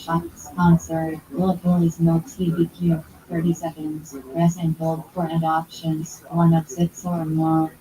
Sponsored. Philippines Milk CBQ. 30 seconds. Press and hold for ad options. One of six or more.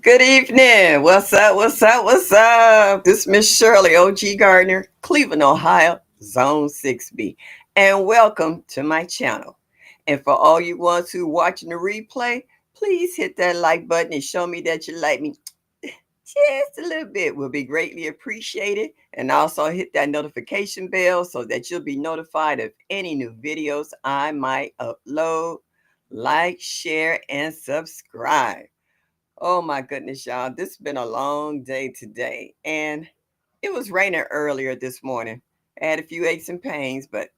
Good evening. What's up? What's up? What's up? This is Miss Shirley, OG Gardner, Cleveland, Ohio, Zone 6B. And welcome to my channel. And for all you ones who watching the replay, please hit that like button and show me that you like me just a little bit. Will be greatly appreciated. And also hit that notification bell so that you'll be notified of any new videos I might upload. Like, share, and subscribe. Oh my goodness, y'all. This has been a long day today. And it was raining earlier this morning. I had a few aches and pains, but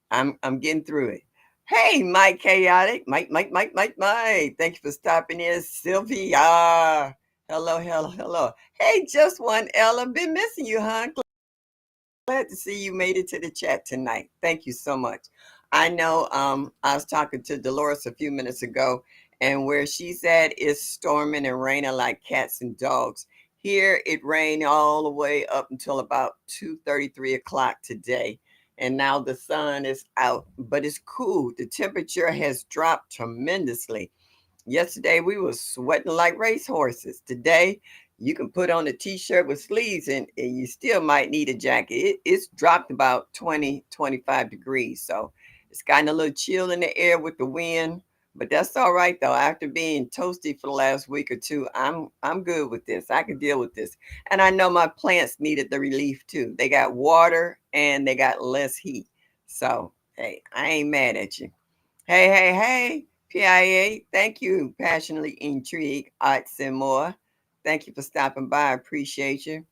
I'm getting through it. Hey, Mike Chaotic. Mike. Thank you for stopping in. Sylvia. Hello. Hey, just one Ella. Been missing you, huh? Glad to see you made it to the chat tonight. Thank you so much. I know I was talking to Dolores a few minutes ago, and where she's at is storming and raining like cats and dogs. Here it rained all the way up until about 2:30, 3 o'clock today. And now the sun is out, but it's cool. The temperature has dropped tremendously. Yesterday we were sweating like racehorses. Today you can put on a t-shirt with sleeves and you still might need a jacket. It's dropped about 20, 25 degrees. So it's gotten a little chill in the air with the wind. But that's all right though. After being toasty for the last week or two, I'm good with this. I can deal with this. And I know my plants needed the relief too. They got water and they got less heat. So hey, I ain't mad at you. Hey, PIA, thank you, Passionately Intrigued, Arts and More. Thank you for stopping by. I appreciate you.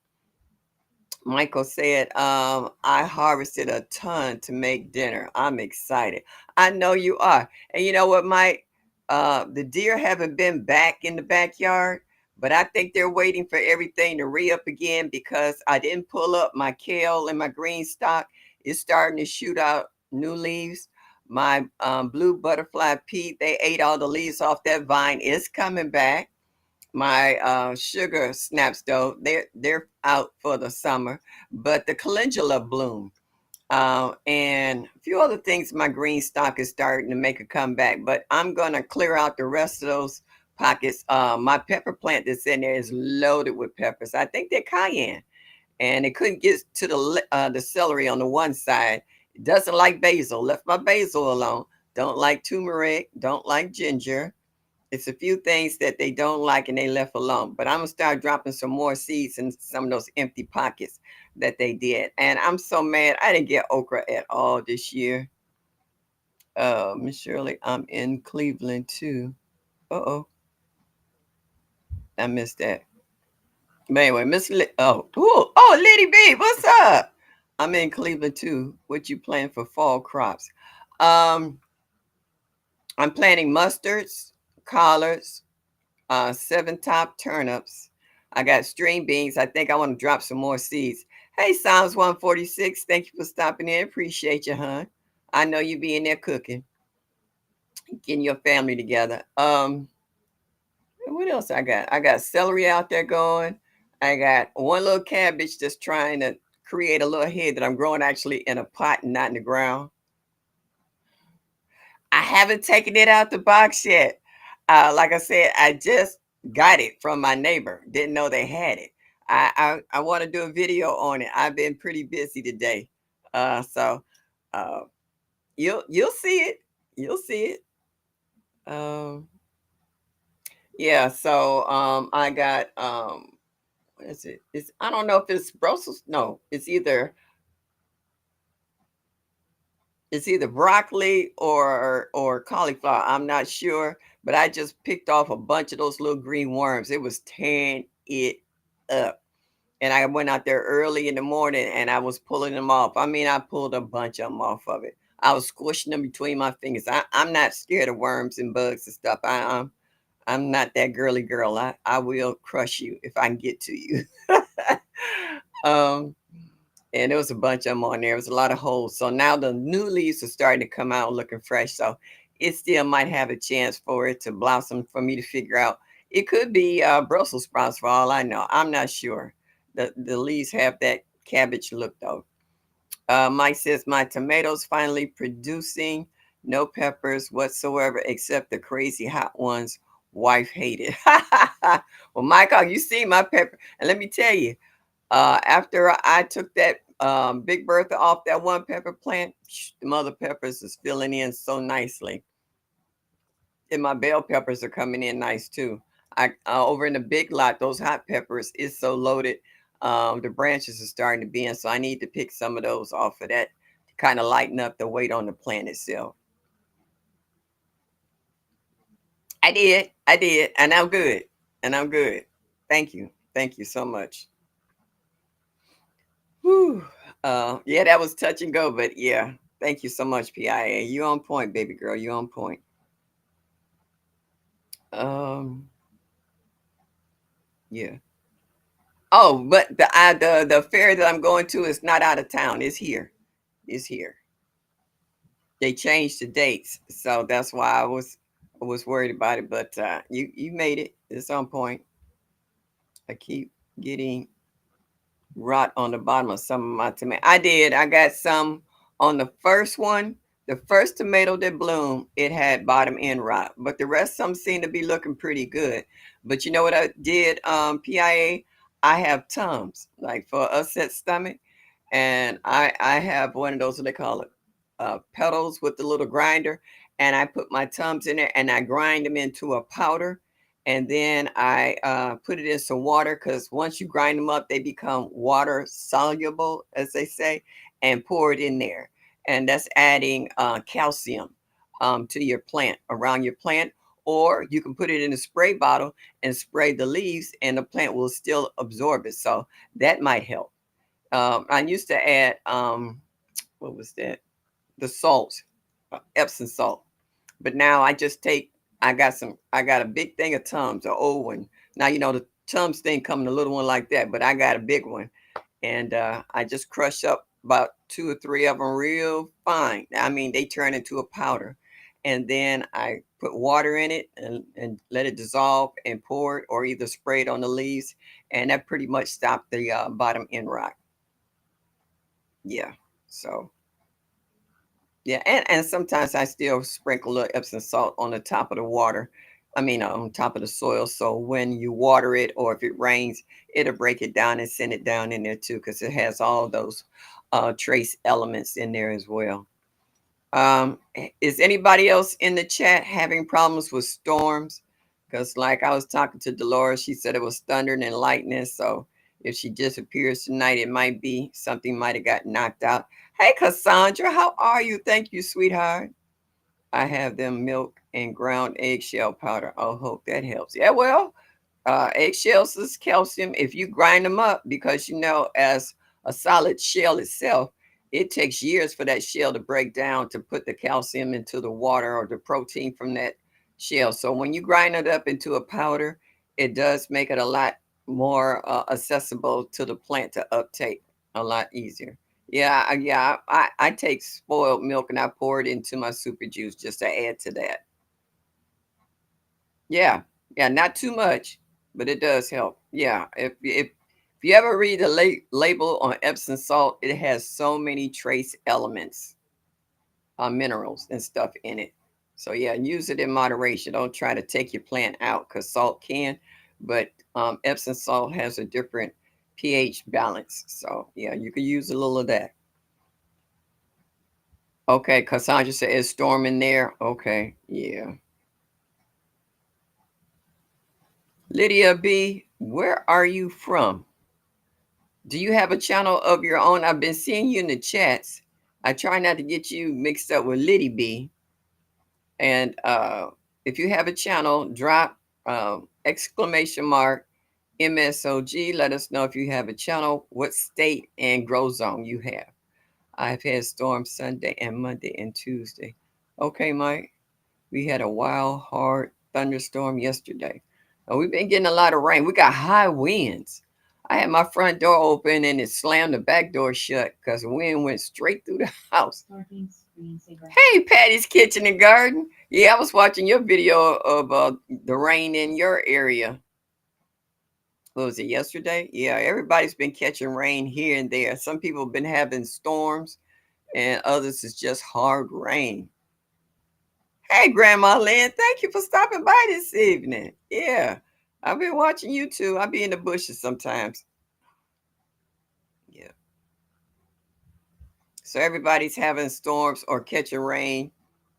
Michael said, I harvested a ton to make dinner. I'm excited. I know you are. And you know what, Mike? The deer haven't been back in the backyard, but I think they're waiting for everything to re up again because I didn't pull up my kale and my green stock. It's starting to shoot out new leaves. My blue butterfly pea, they ate all the leaves off that vine. It's coming back. My sugar snaps though they're out for the summer, but the calendula bloom, and a few other things. My green stock is starting to make a comeback, but I'm gonna clear out the rest of those pockets. My pepper plant that's in there is loaded with peppers. I think they're cayenne, and it couldn't get to the celery on the one side. It doesn't like basil. Left my basil alone. Don't like turmeric. Don't like ginger. It's a few things that they don't like and they left alone. But I'm gonna start dropping some more seeds in some of those empty pockets that they did. And I'm so mad I didn't get okra at all this year. Miss Shirley, I'm in Cleveland too. Uh-oh, I missed that. But anyway, Liddy B, what's up? I'm in Cleveland too. What you planning for fall crops? Um, I'm planting mustards, collards, 7 top turnips. I got string beans. I think I want to drop some more seeds. Hey, Psalms 146. Thank you for stopping in. Appreciate you, hon. I know you be in there cooking, getting your family together. What else I got? I got celery out there going. I got one little cabbage just trying to create a little head that I'm growing actually in a pot and not in the ground. I haven't taken it out the box yet. Like I said, I just got it from my neighbor. Didn't know they had it. I want to do a video on it. I've been pretty busy today, so uh, you'll see it. You'll see it. Um, yeah. So I got what is it? It's I don't know if it's Brussels. No, it's either It's either broccoli or cauliflower. I'm not sure, but I just picked off a bunch of those little green worms. It was tearing it up. And I went out there early in the morning and I was pulling them off. I mean, I pulled a bunch of them off of it. I was squishing them between my fingers. I'm not scared of worms and bugs and stuff. I'm not that girly girl. I will crush you if I can get to you. um, and there was a bunch of them on there. It was a lot of holes. So now the new leaves are starting to come out looking fresh. So it still might have a chance for it to blossom for me to figure out. It could be Brussels sprouts for all I know. I'm not sure. The leaves have that cabbage look though. Mike says my tomatoes finally producing no peppers whatsoever except the crazy hot ones. Wife hated. Well, Michael, you see my pepper, and let me tell you, after I took that Big Bertha off that one pepper plant, the mother peppers is filling in so nicely, and my bell peppers are coming in nice too. I over in the big lot, those hot peppers is so loaded. The branches are starting to bend, so I need to pick some of those off of that to kind of lighten up the weight on the plant itself. I did, and I'm good, and I'm good. Thank you so much. Whew. Yeah, that was touch and go, but yeah, thank you so much, PIA. You on point, baby girl. You on point. Um, yeah. Oh, but the fair that I'm going to is not out of town. It's here. It's here. They changed the dates, so that's why I was worried about it. But you made it. It's on point. I keep getting rot on the bottom of some of my tomato. I did. I got some on the first one. The first tomato that bloomed, it had bottom end rot, but the rest of them seem to be looking pretty good. But you know what I did? PIA. I have Tums like for upset stomach, and I have one of those what they call it, pedals with the little grinder, and I put my Tums in there and I grind them into a powder, and then I put it in some water because once you grind them up, they become water soluble, as they say, and pour it in there. And that's adding calcium to your plant, around your plant. Or you can put it in a spray bottle and spray the leaves, and the plant will still absorb it. So that might help. I used to add, what was that? The salt, Epsom salt. But now I just take, I got a big thing of Tums, an old one. Now, the Tums thing come in a little one like that, but I got a big one. And I just crush up about two or three of them real fine. I mean, they turn into a powder. And then I put water in it and let it dissolve and pour it or either spray it on the leaves. And that pretty much stopped the bottom end rot. Yeah. So yeah, and sometimes I still sprinkle a little Epsom salt on the top of the water. I mean, on top of the soil. So when you water it, or if it rains, it'll break it down and send it down in there too, because it has all those trace elements in there as well. Is anybody else in the chat having problems with storms? Because, like I was talking to Dolores, she said it was thunder and lightning. So if she disappears tonight, it might be something might have got knocked out. Hey, Cassandra, how are you? Thank you, sweetheart. I have them milk and ground eggshell powder. Oh, hope that helps. Yeah, well, eggshells is calcium if you grind them up because as a solid shell itself, it takes years for that shell to break down to put the calcium into the water or the protein from that shell. So when you grind it up into a powder, it does make it a lot more accessible to the plant to uptake a lot easier. Yeah, I take spoiled milk and I pour it into my super juice just to add to that. Yeah, yeah, not too much, but it does help. Yeah, if you ever read the label on Epsom salt, it has so many trace elements, minerals and stuff in it. So yeah, use it in moderation. Don't try to take your plant out because salt can, but Epsom salt has a different pH balance. So yeah, you can use a little of that. Okay, Cassandra said it's storming there. Okay, yeah. Lydia B, where are you from? Do you have a channel of your own? I've been seeing you in the chats, I try not to get you mixed up with Liddy B. And if you have a channel, drop exclamation mark MSOG. Let us know if you have a channel, what state and grow zone you have. I've had storms Sunday and Monday and Tuesday. Okay, Mike. We had a wild, hard thunderstorm yesterday. We've been getting a lot of rain. We got high winds. I had my front door open and it slammed the back door shut because the wind went straight through the house. Hey, Patty's Kitchen and Garden. Yeah, I was watching your video of the rain in your area. What was it, yesterday? Yeah, everybody's been catching rain here and there. Some people have been having storms, and others is just hard rain. Hey, Grandma Lynn, thank you for stopping by this evening. Yeah, I've been watching you too. I'll be in the bushes sometimes. Yeah. So everybody's having storms or catching rain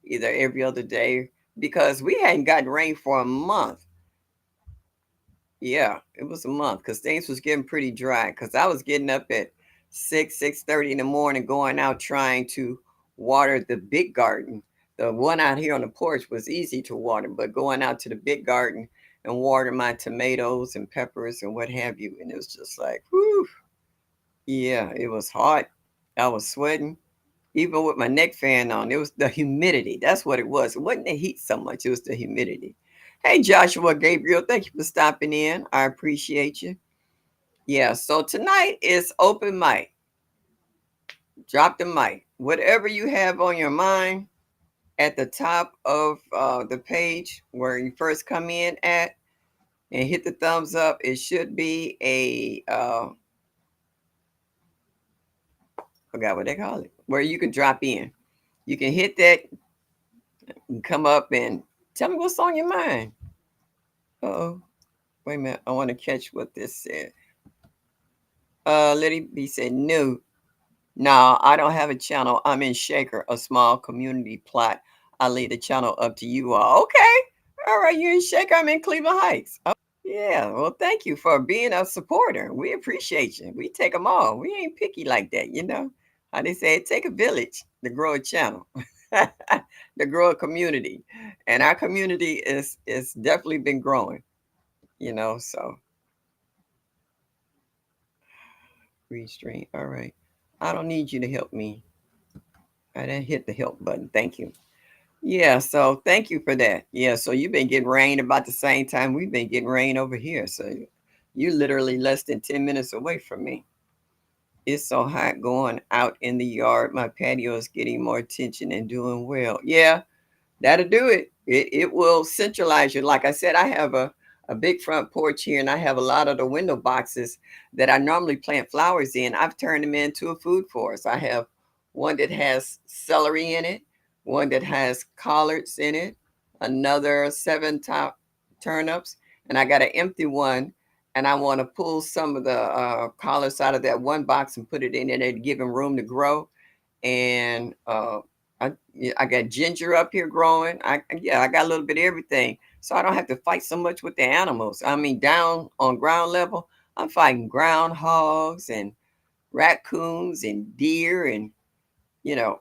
either every other day because we hadn't gotten rain for a month. Yeah, it was a month because things was getting pretty dry. Because I was getting up at 6:30 in the morning, going out trying to water the big garden. The one out here on the porch was easy to water, but going out to the big garden and water my tomatoes and peppers and what have you, and it was just like, whew, yeah, it was hot. I was sweating, even with my neck fan on. It was the humidity. That's what it was. It wasn't the heat so much. It was the humidity. Hey, Joshua Gabriel, thank you for stopping in. I appreciate you. Yeah, so tonight is open mic. Drop the mic. Whatever you have on your mind at the top of the page where you first come in at and hit the thumbs up, it should be a, forgot what they call it, where you can drop in. You can hit that and come up and tell me what's on your mind. Uh-oh. Wait a minute. I want to catch what this said. Liddy B said, no. No, I don't have a channel. I'm in Shaker, a small community plot. I leave the channel up to you all. Okay. All right. You're in Shaker. I'm in Cleveland Heights. Oh, yeah. Well, thank you for being a supporter. We appreciate you. We take them all. We ain't picky like that, you know. How they say, it take a village to grow a channel, to grow a community. And our community is definitely been growing, you know. So, restream. All right. I don't need you to help me. I didn't hit the help button. Thank you. Yeah, so thank you for that. Yeah, so you've been getting rain about the same time we've been getting rain over here. So you literally less than 10 minutes away from me. It's so hot going out in the yard. My patio is getting more attention and doing well. Yeah, that'll do it. It will centralize you. Like I said, I have a big front porch here and I have a lot of the window boxes that I normally plant flowers in. I've turned them into a food forest. I have one that has celery in it, one that has collards in it, another seven top turnips, and I got an empty one. And I want to pull some of the collards out of that one box and put it in there to give them room to grow. And I yeah, I got ginger up here growing. I got a little bit of everything, so I don't have to fight so much with the animals. I mean, down on ground level, I'm fighting groundhogs and raccoons and deer and you know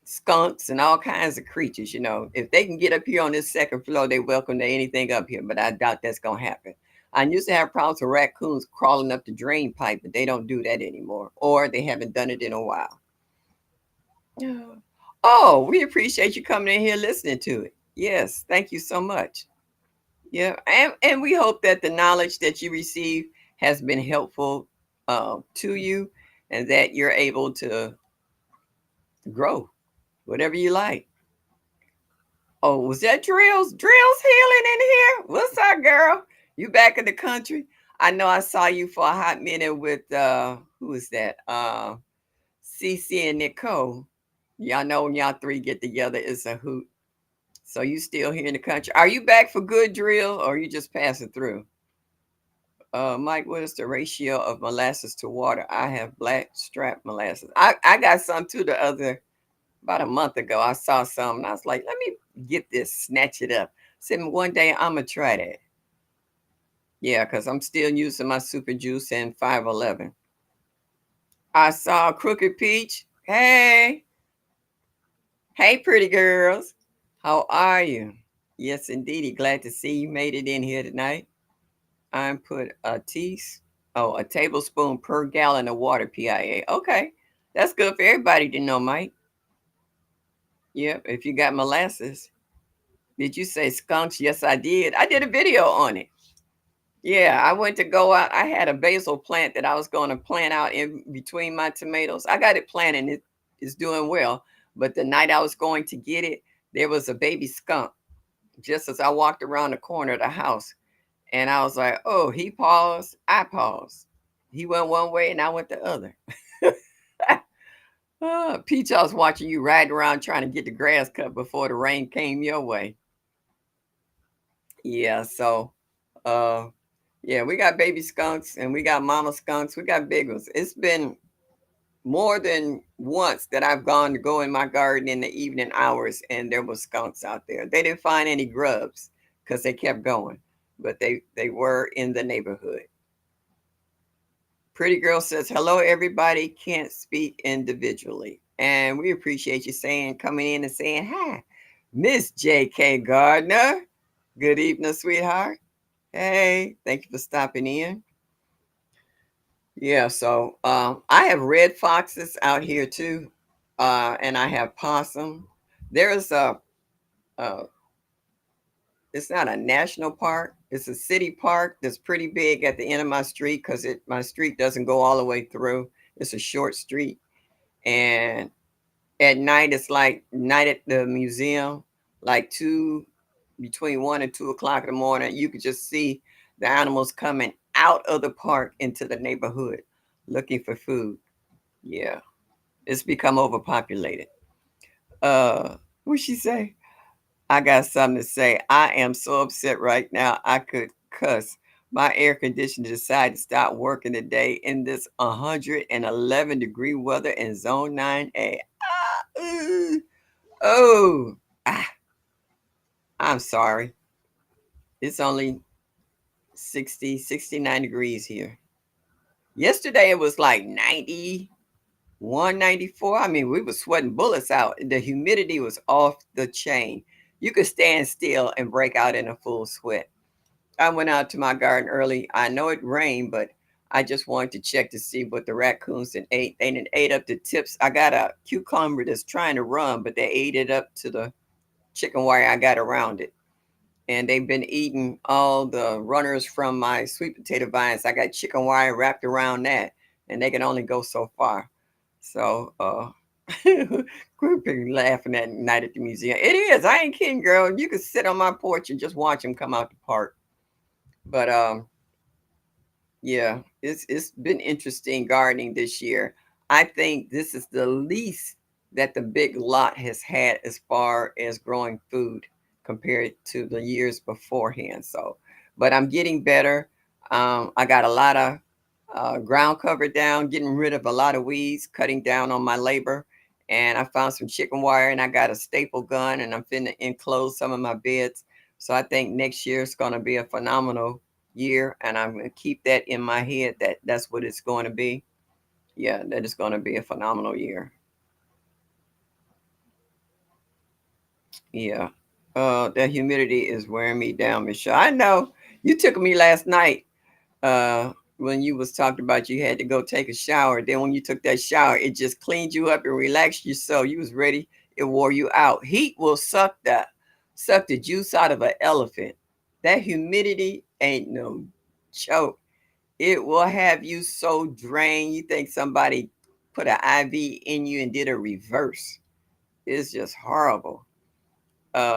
skunks and all kinds of creatures. You know, if they can get up here on this second floor, they're welcome to anything up here. But I doubt that's gonna happen. I used to have problems with raccoons crawling up the drain pipe, but they don't do that anymore, or they haven't done it in a while. Yeah. Oh, we appreciate you coming in here listening to it. Yes, thank you so much. Yeah, and we hope that the knowledge that you receive has been helpful to you, and that you're able to grow whatever you like. Oh, was that Drills? Drills healing in here? What's up, girl? You back in the country? I know I saw you for a hot minute with who is that? CC and Nicole. Y'all know when y'all three get together, it's a hoot. So you still here in the country? Are you back for good, Drill, or are you just passing through? Mike, what is the ratio of molasses to water? I have black strap molasses. I got some too the other about a month ago. I saw some and I was like, let me get this, snatch it up. Said one day I'm gonna try that. Yeah, because I'm still using my super juice and 511. I saw Crooked Peach. Hey. Hey, pretty girls. How are you? Yes, indeedy. Glad to see you made it in here tonight. I put a tablespoon per gallon of water, PIA. Okay. That's good for everybody to know, Mike. Yep. If you got molasses. Did you say skunks? Yes, I did. I did a video on it. Yeah, I went to go out. I had a basil plant that I was going to plant out in between my tomatoes. I got it planted. It is doing well. But the night I was going to get it, there was a baby skunk just as I walked around the corner of the house. And I was like, oh, he paused. I paused. He went one way and I went the other. Peach, I was watching you riding around trying to get the grass cut before the rain came your way. Yeah, so uh yeah, we got baby skunks and we got mama skunks. We got big ones. It's been more than once that I've gone to go in my garden in the evening hours and there was skunks out there. They didn't find any grubs because they kept going, but they were in the neighborhood. Pretty girl says, hello, everybody. Can't speak individually. And we appreciate you saying, coming in and saying, hi, Miss J.K. Gardner. Good evening, sweetheart. Hey, thank you for stopping in. Yeah, so I have red foxes out here too, and I have possum. There's a it's not a national park. It's a city park that's pretty big at the end of my street because it my street doesn't go all the way through. It's a short street, and at night it's like night at the museum, like two between 1 and 2 o'clock in the morning. You could just see the animals coming out of the park into the neighborhood looking for food. Yeah, it's become overpopulated. What she say? I got something to say. I am so upset right now. I could cuss. My air conditioner decided to stop working today in this 111-degree weather in Zone 9A. Ooh. Oh, ah, I'm sorry. It's only 69 degrees here. Yesterday it was like 91, 94. I mean, we were sweating bullets out. The humidity was off the chain. You could stand still and break out in a full sweat. I went out to my garden early. I know it rained, but I just wanted to check to see what the raccoons had ate. They didn't ate up the tips. I got a cucumber that's trying to run, but they ate it up to the chicken wire I got around it. And they've been eating all the runners from my sweet potato vines. I got chicken wire wrapped around that, and they can only go so far. So, we've been laughing at night at the museum. It is. I ain't kidding, girl. You could sit on my porch and just watch them come out the park. But yeah, it's been interesting gardening this year. I think this is the least that the big lot has had as far as growing food compared to the years beforehand. So, but I'm getting better. I got a lot of ground cover down, getting rid of a lot of weeds, cutting down on my labor. And I found some chicken wire and I got a staple gun and I'm finna enclose some of my beds. So I think next year is going to be a phenomenal year, and I'm gonna keep that in my head that that's what it's going to be. Yeah, that is going to be a phenomenal year. Yeah. That humidity is wearing me down, Michelle. I know you took me last night when you was talking about you had to go take a shower. Then when you took that shower, it just cleaned you up and relaxed you so you was ready. It wore you out. Heat will suck the juice out of an elephant. That humidity ain't no joke. It will have you so drained. You think somebody put an IV in you and did a reverse. It's just horrible.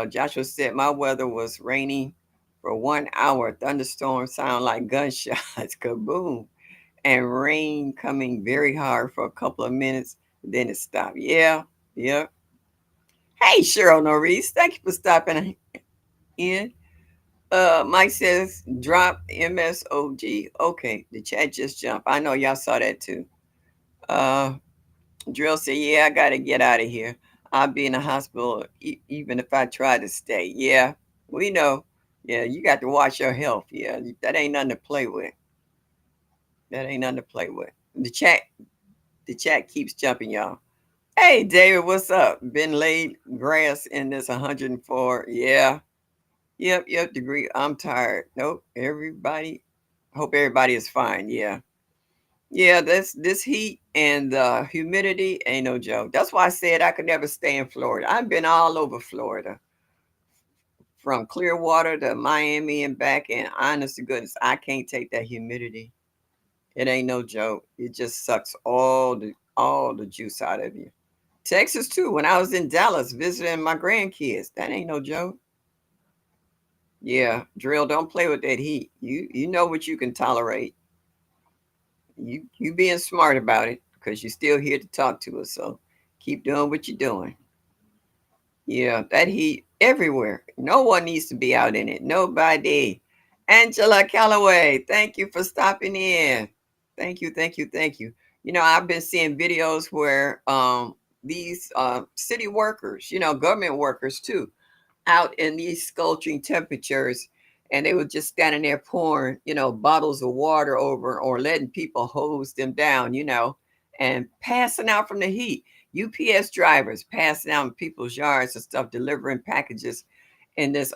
Joshua said my weather was rainy for 1 hour. Thunderstorms sound like gunshots. Kaboom. And rain coming very hard for a couple of minutes. Then it stopped. Yeah. Yeah. Hey, Cheryl Norris. Thank you for stopping in. Mike says drop MSOG. Okay, the chat just jumped. I know y'all saw that too. Uh, Drill said, yeah, I gotta get out of here. I'll be in the hospital even if I try to stay. Yeah, we know. Yeah, you got to watch your health. Yeah, that ain't nothing to play with. That ain't nothing to play with. The chat keeps jumping, y'all. Hey, David, what's up? Been laid grass in this 104. Yeah. Yep, degree. I'm tired. Nope. Hope everybody is fine. Yeah. Yeah, this heat and the humidity ain't no joke. That's why I said I could never stay in Florida. I've been all over Florida, from Clearwater to Miami and back, and honest to goodness, I can't take that humidity. It ain't no joke. It just sucks all the juice out of you. Texas too. When I was in Dallas visiting my grandkids, that ain't no joke. Yeah, drill. Don't play with that heat. You know what you can tolerate. You being smart about it because you're still here to talk to us. So keep doing what you're doing. Yeah, that heat everywhere. No one needs to be out in it. Nobody. Angela Calloway, thank you for stopping in. Thank you. I've been seeing videos where these city workers, government workers too, out in these scorching temperatures, and they were just standing there pouring, bottles of water over or letting people hose them down, and passing out from the heat. UPS drivers passing out in people's yards and stuff, delivering packages in this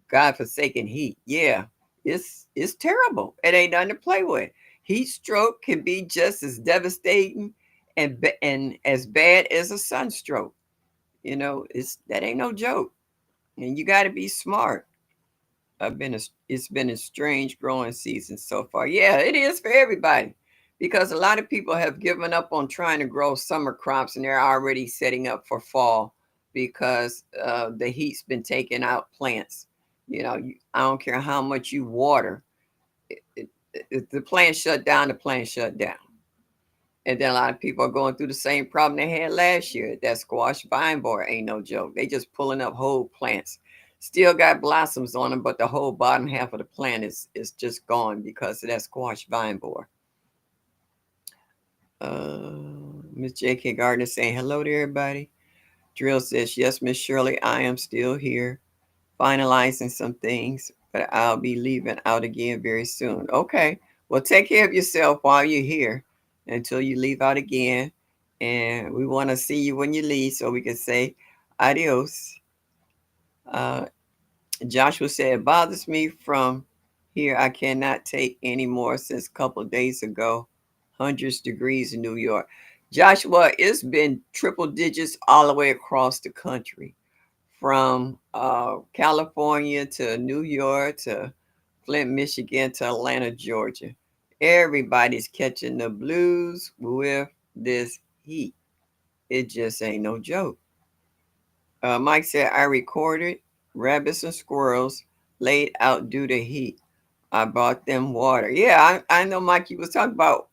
godforsaken heat. Yeah, it's terrible. It ain't nothing to play with. Heat stroke can be just as devastating and as bad as a sunstroke. It's that ain't no joke, and you got to be smart. It's been a strange growing season so far. Yeah, it is for everybody, because a lot of people have given up on trying to grow summer crops, and they're already setting up for fall because the heat's been taking out plants. I don't care how much you water. If the plant shut down, the plant shut down. And then a lot of people are going through the same problem they had last year. That squash vine borer ain't no joke. They just pulling up whole plants. Still got blossoms on them, but the whole bottom half of the plant is just gone because of that squash vine borer. Miss J.K. Gardner saying hello to everybody. Drill says, yes, Miss Shirley, I am still here, finalizing some things, but I'll be leaving out again very soon. Okay. Well, take care of yourself while you're here until you leave out again. And we want to see you when you leave so we can say adios. Uh, Joshua said, it bothers me from here. I cannot take anymore since a couple of days ago. Hundreds degrees in New York. Joshua, it's been triple digits all the way across the country, from California to New York to Flint, Michigan to Atlanta, Georgia. Everybody's catching the blues with this heat. It just ain't no joke. Mike said, I recorded rabbits and squirrels laid out due to heat. I bought them water. Yeah, I know, Mike, you was talking about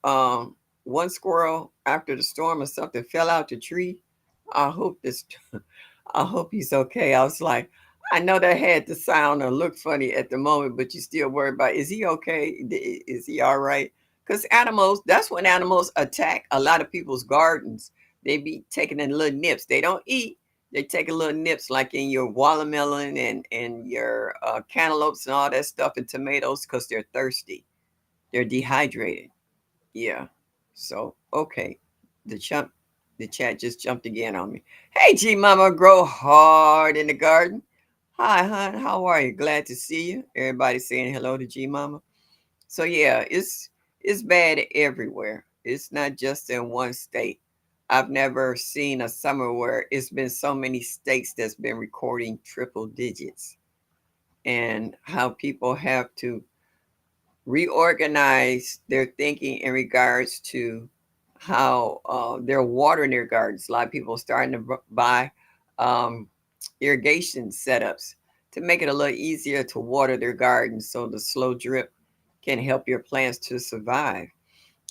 one squirrel after the storm or something fell out the tree. I hope this I hope he's okay. I was like, I know that had to sound or look funny at the moment, but you still worried about, is he okay? Is he all right? Because animals, that's when animals attack a lot of people's gardens. They be taking in little nips. They don't eat. They take a little nips like in your watermelon and your cantaloupes and all that stuff and tomatoes because they're thirsty. They're dehydrated. Yeah. So, okay. The chump the chat just jumped again on me. Hey G Mama, grow hard in the garden. Hi, hon. How are you? Glad to see you. Everybody saying hello to G Mama. So yeah, it's bad everywhere. It's not just in one state. I've never seen a summer where it's been so many states that's been recording triple digits, and how people have to reorganize their thinking in regards to how they're watering their gardens. A lot of people are starting to buy um, irrigation setups to make it a little easier to water their gardens so the slow drip can help your plants to survive.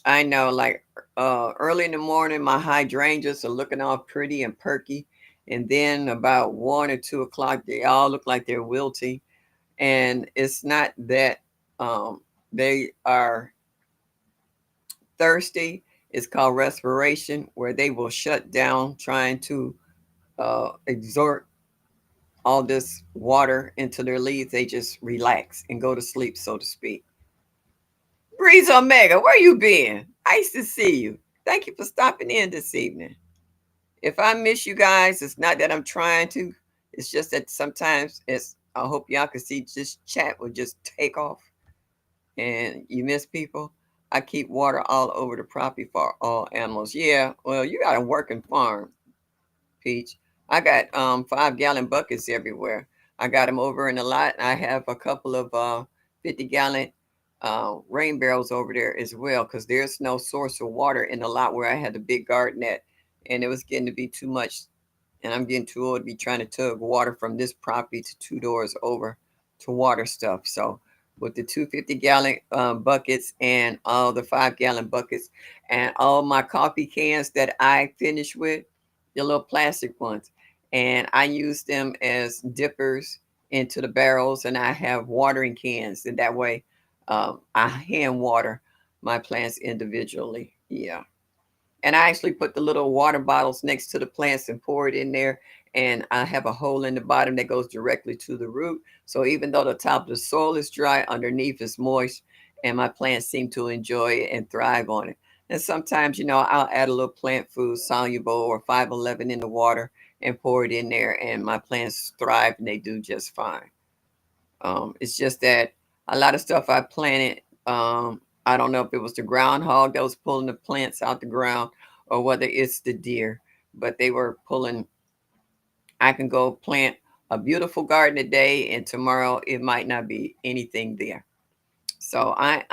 I know, like early in the morning, my hydrangeas are looking all pretty and perky. And then about 1 or 2 o'clock, they all look like they're wilting, and it's not that they are thirsty. It's called respiration, where they will shut down trying to exert all this water into their leaves. They just relax and go to sleep, so to speak. Breeze Omega, where you been? Nice to see you. Thank you for stopping in this evening. If I miss you guys, it's not that I'm trying to. It's just that sometimes it's. I hope y'all can see this chat will just take off, and you miss people. I keep water all over the property for all animals. Yeah, well, you got a working farm, Peach. I got 5 gallon buckets everywhere. I got them over in the lot. I have a couple of 50 gallon rain barrels over there as well because there's no source of water in the lot where I had the big garden at, and it was getting to be too much, and I'm getting too old to be trying to tug water from this property to 2 doors over to water stuff. So with the 250 gallon buckets and all the 5 gallon buckets and all my coffee cans that I finish with, the little plastic ones, and I use them as dippers into the barrels, and I have watering cans, and that way I hand water my plants individually. Yeah. And I actually put the little water bottles next to the plants and pour it in there. And I have a hole in the bottom that goes directly to the root. So even though the top of the soil is dry, underneath is moist, and my plants seem to enjoy it and thrive on it. And sometimes, I'll add a little plant food soluble or 511 in the water and pour it in there, and my plants thrive and they do just fine. It's just that a lot of stuff I planted, I don't know if it was the groundhog that was pulling the plants out the ground or whether it's the deer, but they were pulling. I can go plant a beautiful garden today, and tomorrow it might not be anything there. So I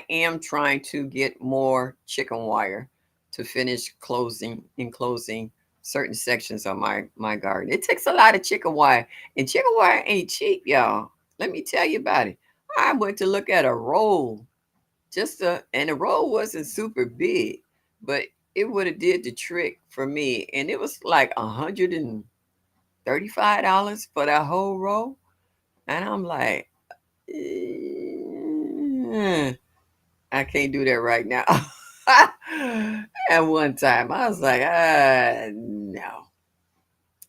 am trying to get more chicken wire to finish enclosing certain sections of my garden. It takes a lot of chicken wire, and chicken wire ain't cheap, y'all. Let me tell you about it. I went to look at a roll, and the roll wasn't super big, but it would have did the trick for me, and it was like $135 for that whole roll, and I'm like. "Eh, I can't do that right now." At one time, I was like, no.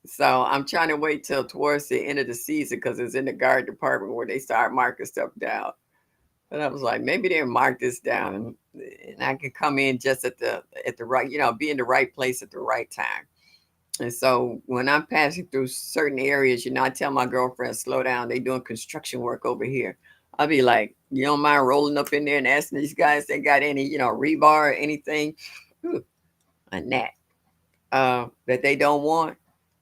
So I'm trying to wait till towards the end of the season because it's in the garden department where they start marking stuff down. But I was like, maybe they'll mark this down, and I can come in just at the right, be in the right place at the right time. And so when I'm passing through certain areas, I tell my girlfriend, slow down. They doing construction work over here. I'll be like, you don't mind rolling up in there and asking these guys they got any, rebar or anything, whew, a gnat, that they don't want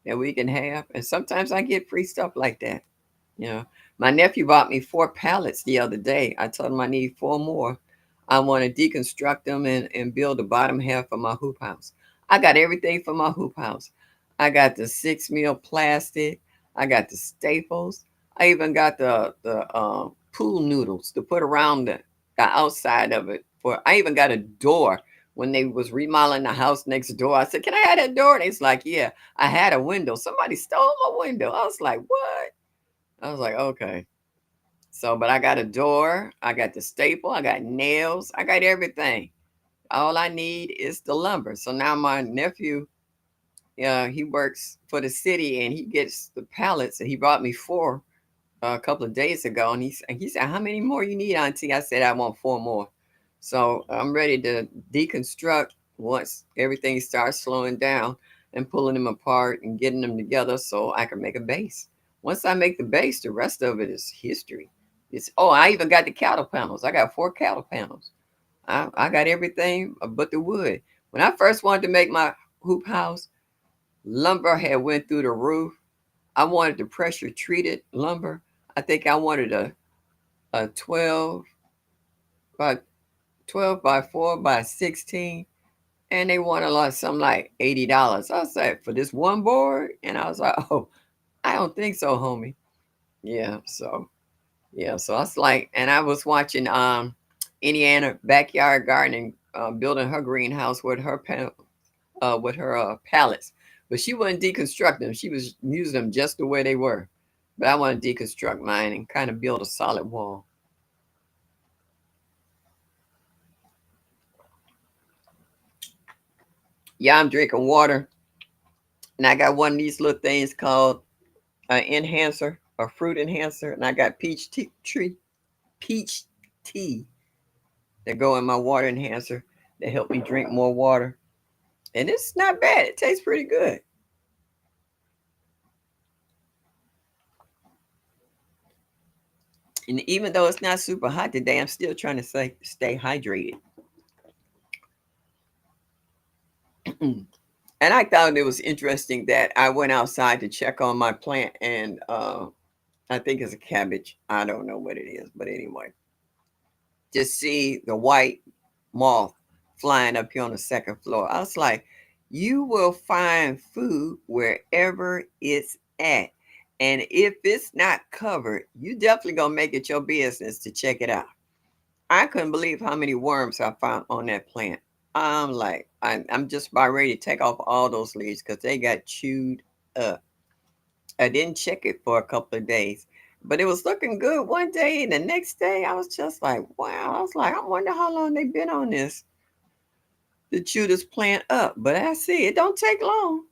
that we can have. And sometimes I get free stuff like that. You know, my nephew bought me 4 pallets the other day. I told him I need 4 more. I want to deconstruct them and build the bottom half of my hoop house. I got everything for my hoop house. I got the 6 mil plastic. I got the staples. I even got the pool noodles to put around the outside of it. For I even got a door when they was remodeling the house next door. I said, "Can I have that door?" And it's like, "Yeah, I had a window. Somebody stole my window." I was like, "What?" I was like, okay. So, but I got a door, I got the staple, I got nails, I got everything. All I need is the lumber. So now my nephew, he works for the city and he gets the pallets, and he brought me 4 a couple of days ago, and he said, "How many more you need, Auntie?" I said, "I want 4 more." So I'm ready to deconstruct once everything starts slowing down and pulling them apart and getting them together so I can make a base. Once I make the base, the rest of it is history. I even got the cattle panels. I got 4 cattle panels. I got everything but the wood. When I first wanted to make my hoop house, lumber had went through the roof. I wanted the pressure treated lumber. I think I wanted a by 12 by 4 by 16, and they wanted like something like $80. I said, for this one board? And I was like, "Oh, I don't think so, homie." Yeah, so so I was like, and I was watching Indiana backyard gardening, building her greenhouse with her pallets, but she wouldn't deconstruct them. She was using them just the way they were. But I want to deconstruct mine and kind of build a solid wall. Yeah, I'm drinking water, and I got one of these little things called an enhancer, a fruit enhancer, and I got peach tea that go in my water enhancer that help me drink more water. and it's not bad. It tastes pretty good. And even though it's not super hot today, I'm still trying to stay hydrated. And I thought it was interesting that I went outside to check on my plant, and I think it's a cabbage. I don't know what it is, but anyway, just see the white moth flying up here on the second floor. I was like, you will find food wherever it's at. And if it's not covered, you definitely gonna make it your business to check it out. I couldn't believe how many worms I found on that plant. I'm like, I'm just about ready to take off all those leaves because they got chewed up. I didn't check it for a couple of days, but it was looking good one day, and the next day I was just like, wow. I was like, I wonder how long they've been on this to chew this plant up. But I see it don't take long.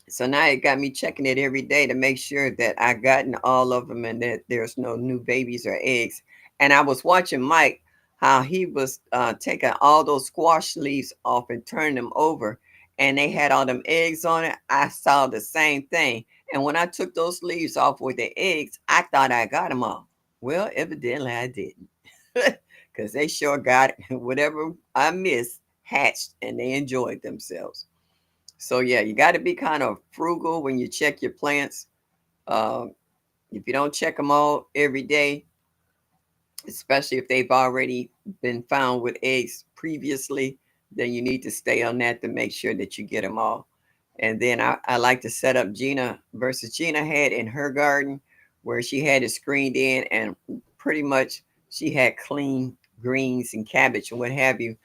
So now it got me checking it every day to make sure that I gotten all of them and that there's no new babies or eggs. And I was watching Mike how he was taking all those squash leaves off and turning them over, and they had all them eggs on it. I saw the same thing. And when I took those leaves off with the eggs, I thought I got them all. Well, evidently I didn't, because they sure got whatever I missed hatched and they enjoyed themselves. So yeah, you got to be kind of frugal when you check your plants. Um, if you don't check them all every day, especially if they've already been found with eggs previously, then you need to stay on that to make sure that you get them all. And then I like to set up Gina versus Gina had in her garden where she had it screened in, and pretty much she had clean greens and cabbage and what have you,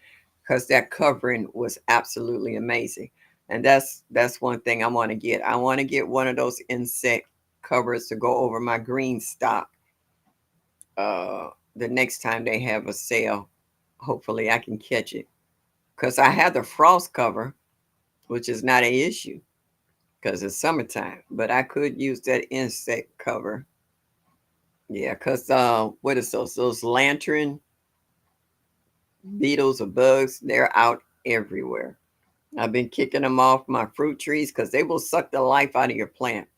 because that covering was absolutely amazing. And that's one thing I want to get. I want to get one of those insect covers to go over my green stock. The next time they have a sale, hopefully I can catch it. Because I have the frost cover, which is not an issue because it's summertime. But I could use that insect cover. Yeah, because what is those? Those lantern beetles or bugs, they're out everywhere. I've been kicking them off my fruit trees because they will suck the life out of your plant.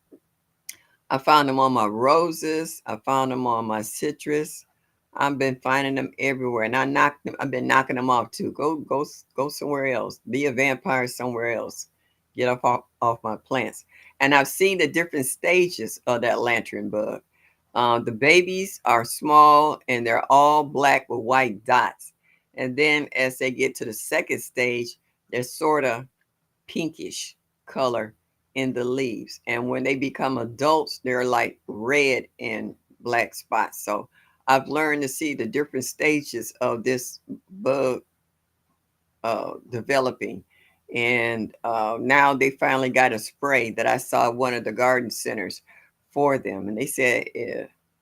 I found them on my roses. I found them on my citrus. I've been finding them everywhere, and I've been knocking them off too. Go somewhere else. Be a vampire somewhere else. Get off my plants. And I've seen the different stages of that lantern bug. The babies are small and they're all black with white dots. And then as they get to the second stage, they're sort of pinkish color in the leaves. And when they become adults, they're like red and black spots. So I've learned to see the different stages of this bug developing. And now they finally got a spray that I saw one of the garden centers for them. And they said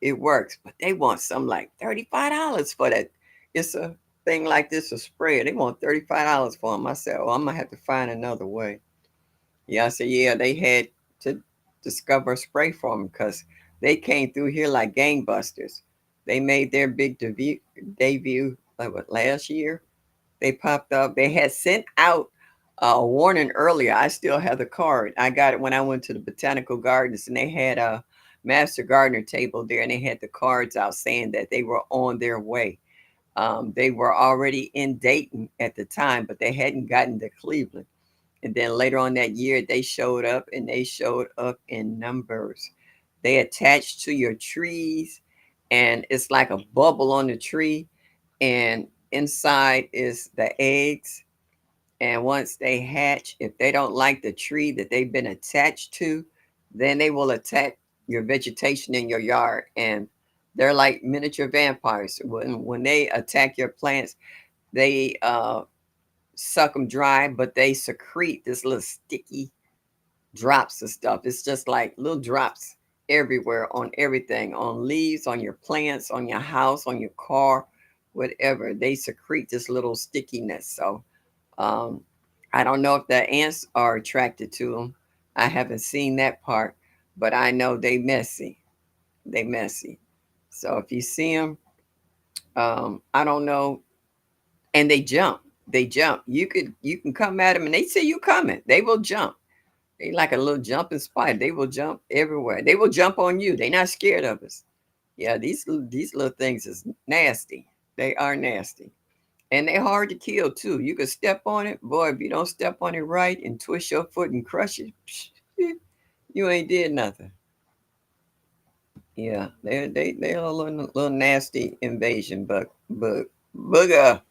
it works, but they want some like $35 for that. It's a thing like this, a spray. They want $35 for them. I said, oh, I'm going to have to find another way. Yeah, I said, yeah, they had to discover a spray for them because they came through here like gangbusters. They made their big debut like what, last year. They popped up. They had sent out a warning earlier. I still have the card. I got it when I went to the botanical gardens, and they had a master gardener table there, and they had the cards out saying that they were on their way. They were already in Dayton at the time, but they hadn't gotten to Cleveland. And then later on that year, they showed up, and they showed up in numbers. They attached to your trees, and it's like a bubble on the tree, and inside is the eggs. And once they hatch, if they don't like the tree that they've been attached to, then they will attack your vegetation in your yard. And they're like miniature vampires. When they attack your plants, they suck them dry, but they secrete this little sticky drops of stuff. It's just like little drops everywhere on everything, on leaves, on your plants, on your house, on your car, whatever. They secrete this little stickiness. So um, I don't know if the ants are attracted to them. I haven't seen that part, but I know they messy. They messy. So if you see them, I don't know, and they jump. They jump. You can come at them, and they see you coming. They will jump. They like a little jumping spider. They will jump everywhere. They will jump on you. They not scared of us. Yeah, these little things is nasty. They are nasty. And they hard to kill too. You could step on it, boy. If you don't step on it right and twist your foot and crush it, you ain't did nothing. Yeah, they're a little nasty invasion booger.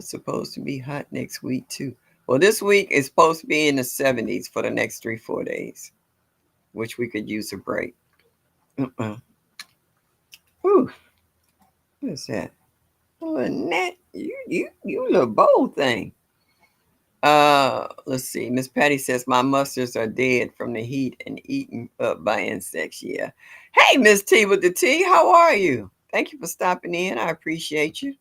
Supposed to be hot next week too. Well, this week is supposed to be in the 70s for the next 3 4 days, which we could use a break. Uh-uh. Whew, what is that? Oh, Annette, you little bold thing. Let's see. Miss Patty says my mustards are dead from the heat and eaten up by insects. Yeah. Hey, Miss T with the T, how are you? Thank you for stopping in. I appreciate you.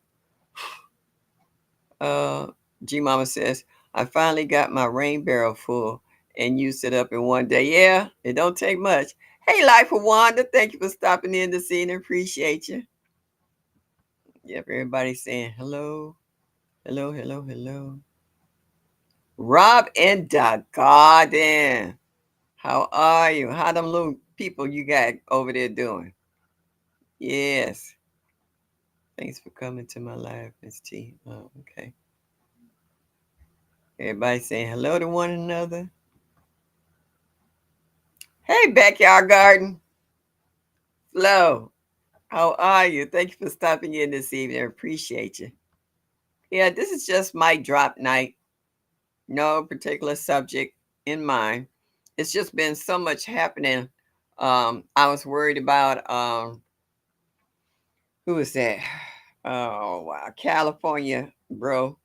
Uh, G Mama says I finally got my rain barrel full and used it up in one day. Yeah, it don't take much. Hey, Life of Wanda, thank you for stopping in this evening. Appreciate you. Yep, everybody's saying hello, hello, hello, hello. Rob and the Garden. How are you? How them little people you got over there doing? Yes. Thanks for coming to my live, Miss T. Oh, okay. Everybody saying hello to one another. Hey, Backyard Garden. Flo, how are you? Thank you for stopping in this evening. I appreciate you. Yeah, this is just my drop night. No particular subject in mind. It's just been so much happening. I was worried about who is that? Oh wow, California, bro.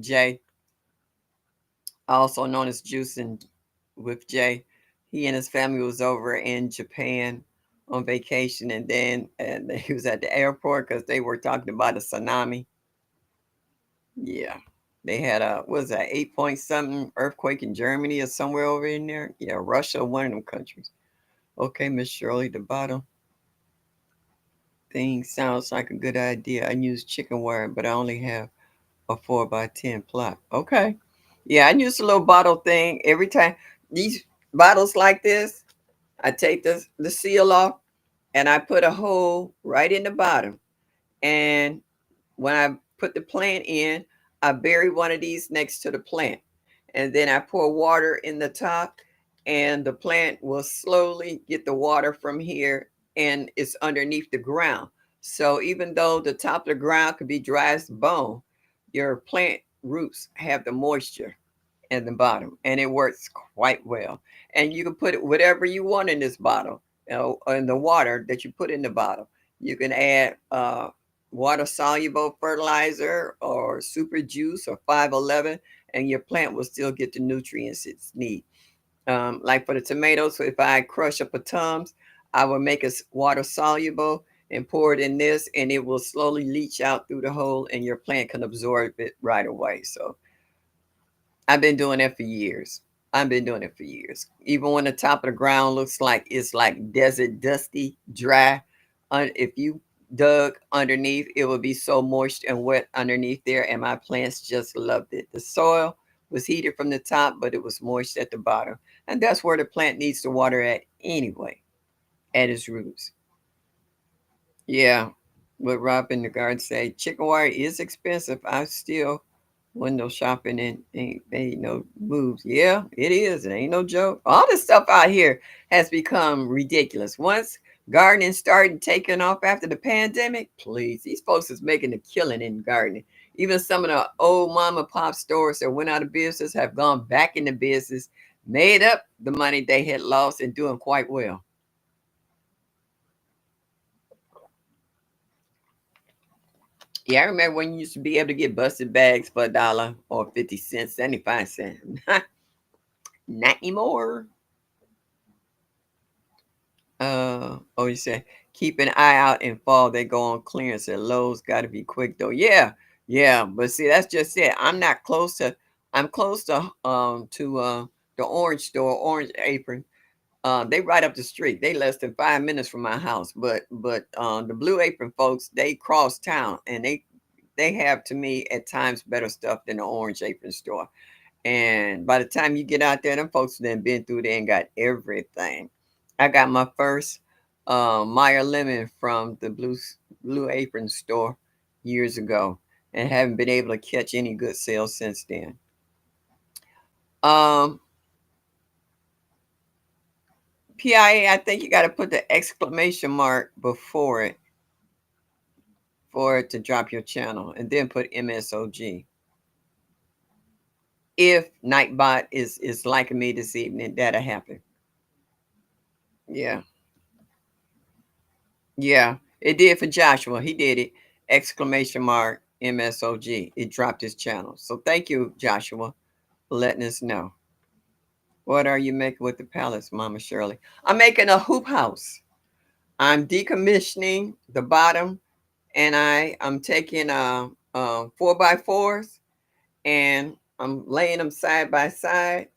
Jay, also known as Juicing with Jay. He and his family was over in Japan on vacation, and he was at the airport because they were talking about a tsunami. Yeah, they had a what was that 8 point something earthquake in Germany or somewhere over in there. Yeah, Russia, one of them countries. Okay, Miss Shirley, the bottom thing sounds like a good idea. I use chicken wire, but I only have a 4 by 10 plot. Okay. Yeah, I use a little bottle thing every time. These bottles like this, I take the seal off and I put a hole right in the bottom. And when I put the plant in, I bury one of these next to the plant. And then I pour water in the top, and the plant will slowly get the water from here and it's underneath the ground. So even though the top of the ground could be dry as a bone, your plant roots have the moisture in the bottom, and it works quite well. And you can put it whatever you want in this bottle, in the water that you put in the bottle. You can add water soluble fertilizer or super juice or 511, and your plant will still get the nutrients it needs. Like for the tomatoes, so if I crush up a Tums, I will make it water soluble and pour it in this, and it will slowly leach out through the hole, and your plant can absorb it right away. So I've been doing that for years. I've been doing it for years. Even when the top of the ground looks like it's like desert, dusty, dry. If you dug underneath, it would be so moist and wet underneath there, and my plants just loved it. The soil was heated from the top, but it was moist at the bottom. And that's where the plant needs the water at anyway, at its roots. Yeah, what Rob in the garden say, chicken wire is expensive. I still window shopping and ain't no moves. Yeah, it is. It ain't no joke. All this stuff out here has become ridiculous. Once gardening started taking off after the pandemic, please, these folks is making a killing in gardening. Even some of the old mom and pop stores that went out of business have gone back into business, made up the money they had lost, and doing quite well. Yeah, I remember when you used to be able to get busted bags for $1 or 50 cents, 75 cents. Not anymore. Oh, you say keep an eye out in fall. They go on clearance at Lowe's. Got to be quick though. Yeah, yeah. But see, that's just it. I'm not close to. I'm close to the orange store, Orange Apron. They right up the street. They less than 5 minutes from my house. But the Blue Apron folks, they cross town and they they have to me at times better stuff than the Orange Apron store. And by the time you get out there, them folks then been through there and got everything. I got my first Meyer lemon from the Blue Apron store years ago, and haven't been able to catch any good sales since then. Um, PIA, I think you got to put the exclamation mark before it for it to drop your channel, and then put MSOG. If Nightbot is liking me this evening, that'll happen. Yeah, yeah, it did for Joshua. He did it. Exclamation mark MSOG. It dropped his channel. So thank you, Joshua, for letting us know. What are you making with the pallets, Mama Shirley? I'm making a hoop house. I'm decommissioning the bottom, and I'm taking 4x4s, and I'm laying them side by side,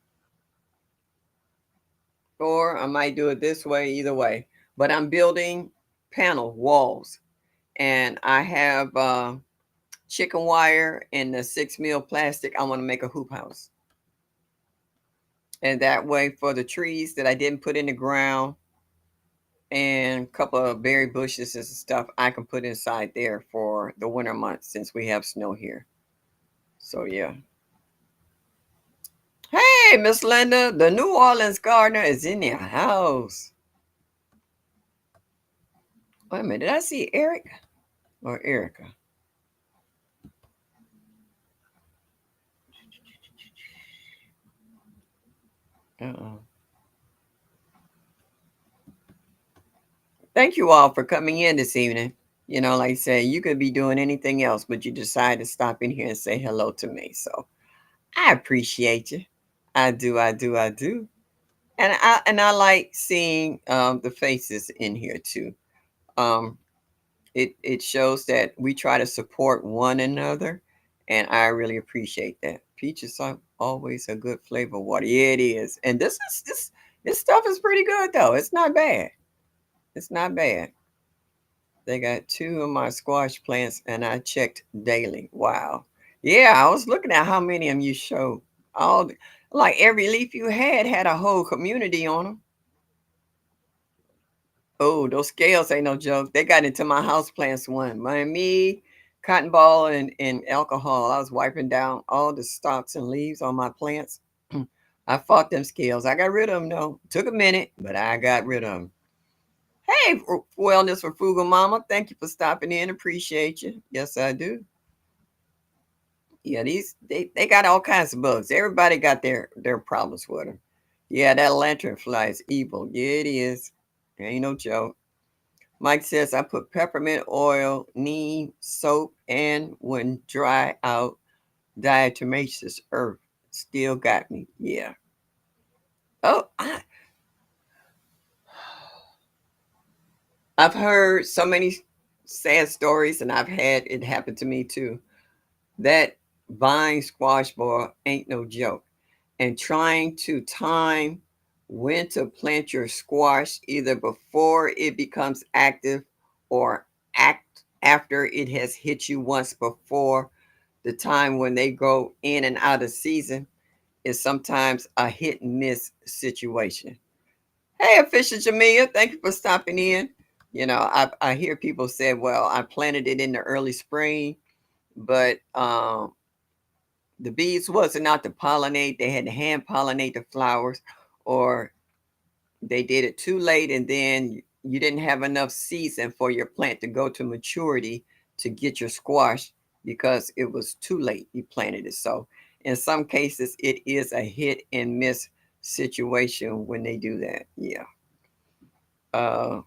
or I might do it this way, either way. But I'm building panel walls, and I have chicken wire and the 6 mil plastic. I want to make a hoop house, and that way for the trees that I didn't put in the ground and a couple of berry bushes and stuff, I can put inside there for the winter months since we have snow here. So yeah. Hey, Miss Linda, the New Orleans gardener is in your house. Wait a minute, did I see Eric or Erica? Uh-oh. Thank you all for coming in this evening. You know, like I said, you could be doing anything else, but you decided to stop in here and say hello to me. So I appreciate you. I do, I do, I do. And I like seeing the faces in here too. Um, it shows that we try to support one another, and I really appreciate that. Peaches are always a good flavor water. Yeah, it is. And this stuff is pretty good though. It's not bad. It's not bad. They got two of my squash plants, and I checked daily. Wow. Yeah, I was looking at how many of them you showed. Like every leaf you had a whole community on them. Oh, those scales ain't no joke. They got into my house plants one. Me, cotton ball, and alcohol. I was wiping down all the stalks and leaves on my plants. I fought them scales. I got rid of them though. Took a minute, but I got rid of them. Hey, Wellness for Frugal Mama. Thank you for stopping in. Appreciate you. Yes, I do. Yeah, they got all kinds of bugs. Everybody got their problems with them. Yeah, that lantern fly is evil. Yeah, it is. Ain't no joke. Mike says I put peppermint oil, neem, soap, and when dry out, diatomaceous earth. Still got me. Yeah. Oh, I've heard so many sad stories, and I've had it happen to me too. That vine squash boy ain't no joke. And trying to time when to plant your squash either before it becomes active or act after it has hit you once before the time when they go in and out of season is sometimes a hit and miss situation. Hey, Official Jamia, thank you for stopping in. You know, I hear people say, well, I planted it in the early spring, but the bees wasn't out to pollinate. They had to hand pollinate the flowers, or they did it too late, and then you didn't have enough season for your plant to go to maturity to get your squash because it was too late. You planted it. So in some cases, it is a hit and miss situation when they do that. Yeah. Uh,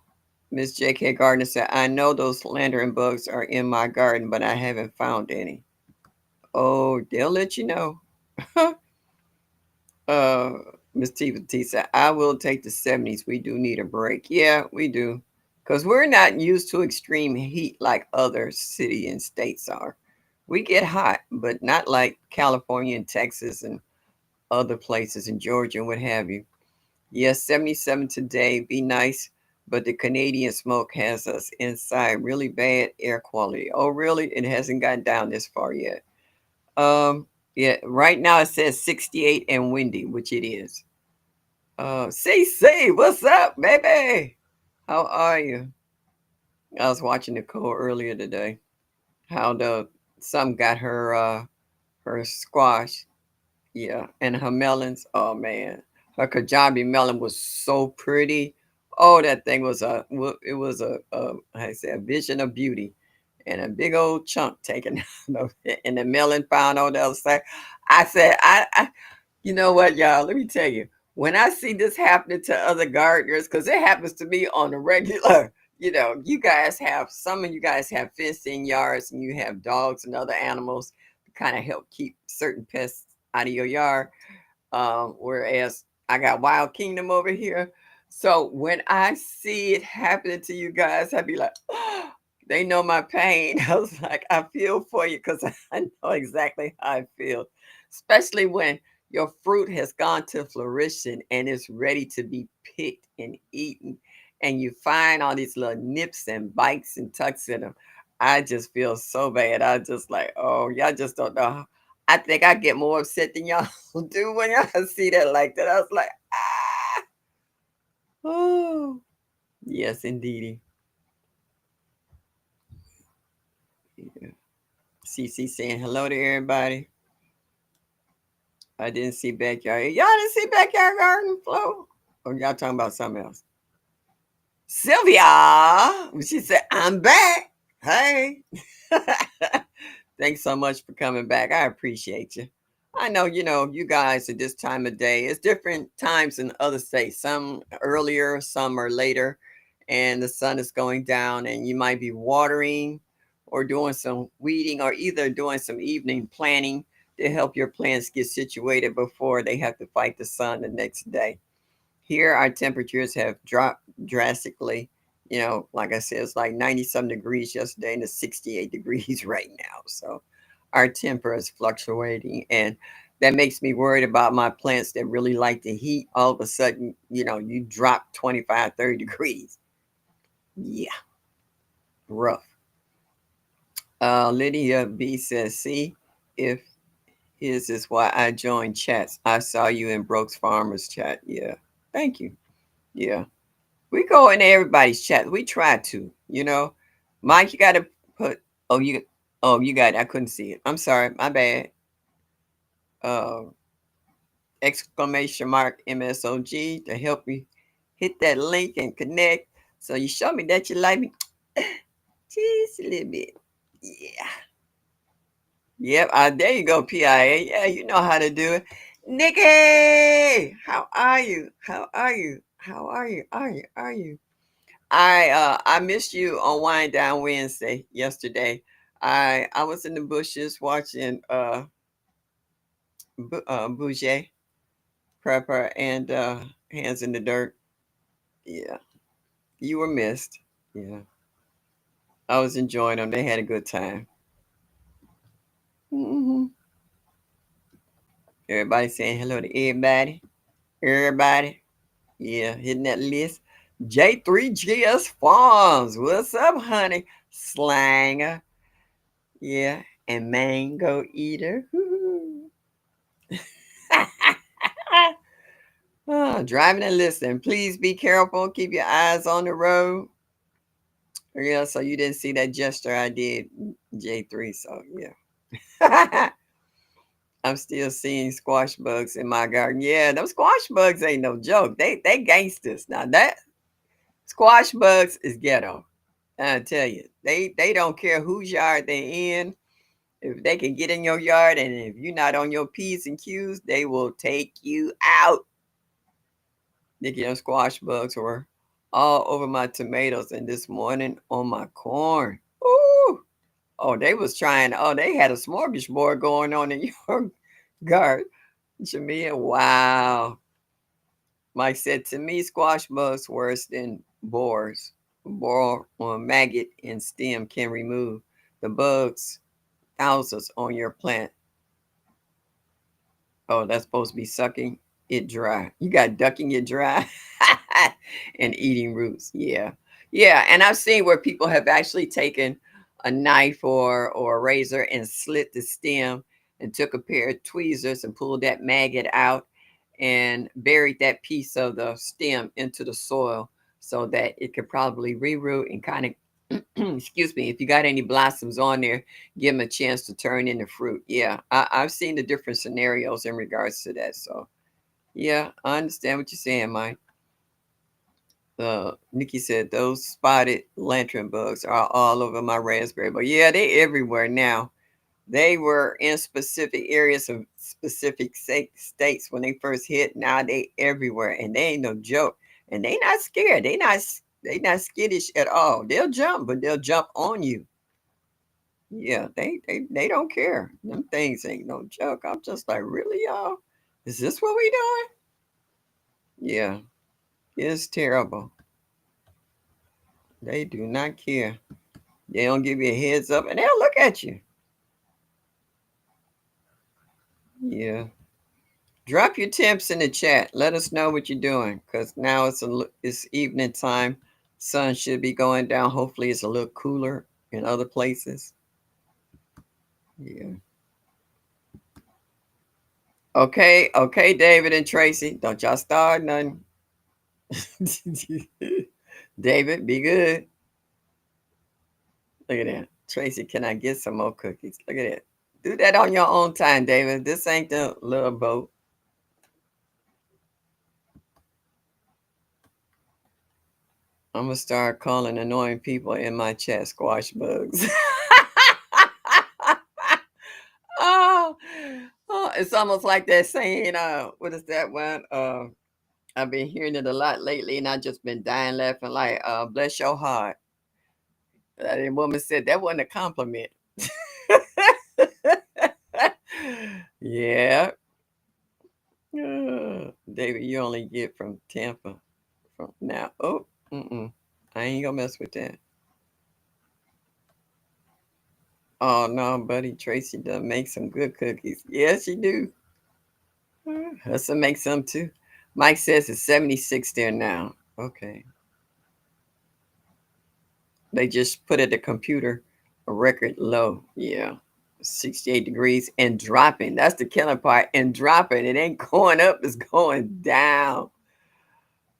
Miss J.K. Gardner said, I know those lantern bugs are in my garden, but I haven't found any. Oh, they'll let you know. Uh, Miss T said, I will take the 70s. We do need a break. Yeah, we do. Because we're not used to extreme heat like other city and states are. We get hot, but not like California and Texas and other places in Georgia and what have you. Yes, 77 today. Be nice. but the Canadian smoke has us inside really bad air quality. Oh, really? It hasn't gotten down this far yet. Um, yeah, right now it says 68 and windy, which it is. CC, what's up, baby? How are you? I was watching Nicole earlier today. How the some got her squash, yeah, and her melons. Oh man, her Kajabi melon was so pretty. Oh, that thing was it was I say a vision of beauty, and a big old chunk taken out of it, and the melon found on the other side. I said, you know what, y'all? Let me tell you. When I see this happening to other gardeners, because it happens to me on a regular, you guys have some of you guys have fenced in yards and you have dogs and other animals to kind of help keep certain pests out of your yard. Whereas I got Wild Kingdom over here. So when I see it happening to you guys, I'd be like, oh, they know my pain. I was like, I feel for you because I know exactly how I feel, especially when your fruit has gone to fruition and it's ready to be picked and eaten. And you find all these little nips and bites and tucks in them. I just feel so bad. I just like, oh, y'all just don't know. I think I get more upset than y'all do when y'all see that like that. I was like, ah, oh, yes, indeedy. Yeah. CC saying hello to everybody. I didn't see backyard. Y'all didn't see backyard garden flow? Or y'all talking about something else? Sylvia, she said, I'm back. Hey. Thanks so much for coming back. I appreciate you. I know, you guys at this time of day, it's different times in other states. Some earlier, some are later, and the sun is going down, and you might be watering or doing some weeding or either doing some evening planting to help your plants get situated before they have to fight the sun the next day. Here, our temperatures have dropped drastically. Like I said, it's like 90 some degrees yesterday and it's 68 degrees right now. So our temper is fluctuating. And that makes me worried about my plants that really like the heat. All of a sudden, you drop 25, 30 degrees. Yeah, rough. Lydia B says, see, if his is why I joined chats. I saw you in Brooks Farmers chat. Yeah, thank you. Yeah. We go in everybody's chat. We try to. Mike, you gotta put you got it. I couldn't see it. I'm sorry, my bad. Uh exclamation mark MSOG to help me hit that link and connect. So you show me that you like me just a little bit. Yeah. Yep, there you go, PIA. Yeah, you know how to do it. Nikki, how are you? How are you? How are you? Are you? I missed you on Wind Down Wednesday yesterday. I was in the bushes watching Bouger Prepper and Hands in the Dirt. Yeah, you were missed. Yeah, I was enjoying them. They had a good time. Everybody saying hello to everybody. Everybody. Yeah, hitting that list. J3GS Farms. What's up, honey? Slanger. Yeah, and Mango Eater. Driving and listening. Please be careful. Keep your eyes on the road. Yeah, so you didn't see that gesture I did, J3. So yeah. I'm still seeing squash bugs in my garden. Yeah, those squash bugs ain't no joke. They gangsters. Now that squash bugs is ghetto. I tell you, they don't care whose yard they in. If they can get in your yard and if you're not on your P's and Q's, they will take you out. Nikki, them squash bugs were all over my tomatoes and this morning on my corn. Ooh. Oh, they was trying. Oh, they had a smorgasbord going on in your garden. Jamia, wow. Mike said to me, squash bugs worse than borers. Borer or maggot and stem can remove the bugs thousands on your plant. Oh, that's supposed to be sucking it dry. You got ducking it dry. and eating roots. Yeah. Yeah. And I've seen where people have actually taken a knife or a razor and slit the stem and took a pair of tweezers and pulled that maggot out and buried that piece of the stem into the soil so that it could probably reroot and kind of excuse me, if you got any blossoms on there, give them a chance to turn into fruit. Yeah, I've seen the different scenarios in regards to that. So yeah, I understand what you're saying, Mike. Nikki said those spotted lantern bugs are all over my raspberry, but yeah, they everywhere now. They were in specific areas of specific states when they first hit. Now they everywhere, and they ain't no joke. And they not scared. They not skittish at all. They'll jump, but they'll jump on you. Yeah, they don't care. Them things ain't no joke. I'm just like, really, y'all? Is this what we doing? Yeah, it's terrible. They do not care. They don't give you a heads up, and they'll look at you. Yeah. Drop your tips in the chat. Let us know what you're doing, cause now it's evening time. Sun should be going down. Hopefully, it's a little cooler in other places. Yeah. Okay, okay, David and Tracy. Don't y'all start nothing. David, be good. Look at that. Tracy, can I get some more cookies? Look at that. Do that on your own time, David. This ain't the little boat. I'm gonna start calling annoying people in my chat squash bugs. oh, oh, it's almost like that saying, what is that one? I've been hearing it a lot lately, and I just been dying laughing like, bless your heart. That woman said that wasn't a compliment. yeah. David, you only get from Tampa from now. Oh, I ain't gonna mess with that. Oh no, buddy, Tracy does make some good cookies. Yes, she do. Hustle makes some too. Mike says it's 76 there now. Okay. They just put at the computer a record low. Yeah. 68 degrees and dropping. That's the killing part. And dropping. It ain't going up, it's going down.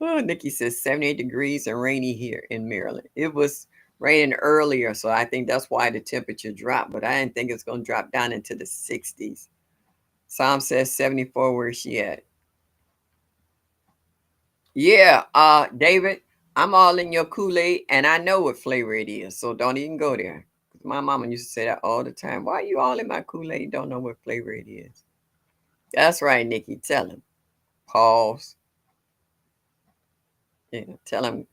Oh, Nikki says 78 degrees and rainy here in Maryland. It was raining earlier, so I think that's why the temperature dropped, but I didn't think it's going to drop down into the 60s. Psalm says 74. Where's she at? Yeah, David, I'm all in your Kool-Aid and I know what flavor it is, so don't even go there. My mama used to say that all the time. Why are you all in my Kool-Aid? Don't know what flavor it is. That's right, Nikki. Tell him. Pause. Yeah, tell him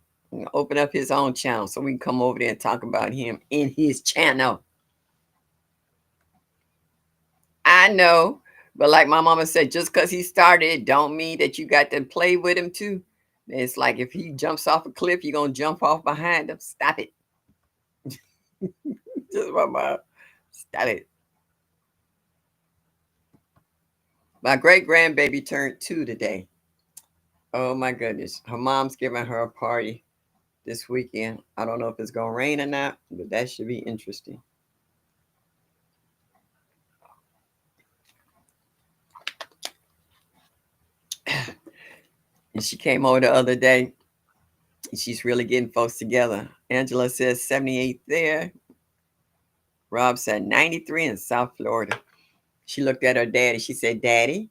open up his own channel so we can come over there and talk about him in his channel. I know, but like my mama said, just because he started it don't mean that you got to play with him too. It's like if he jumps off a cliff, you're gonna jump off behind him. Stop it. Just my mom. Stop it. My great grandbaby turned 2 today. Oh my goodness. Her mom's giving her a party this weekend. I don't know if it's gonna rain or not, but that should be interesting. And she came over the other day. And she's really getting folks together. Angela says 78 there. Rob said 93 in South Florida. She looked at her daddy. She said, Daddy?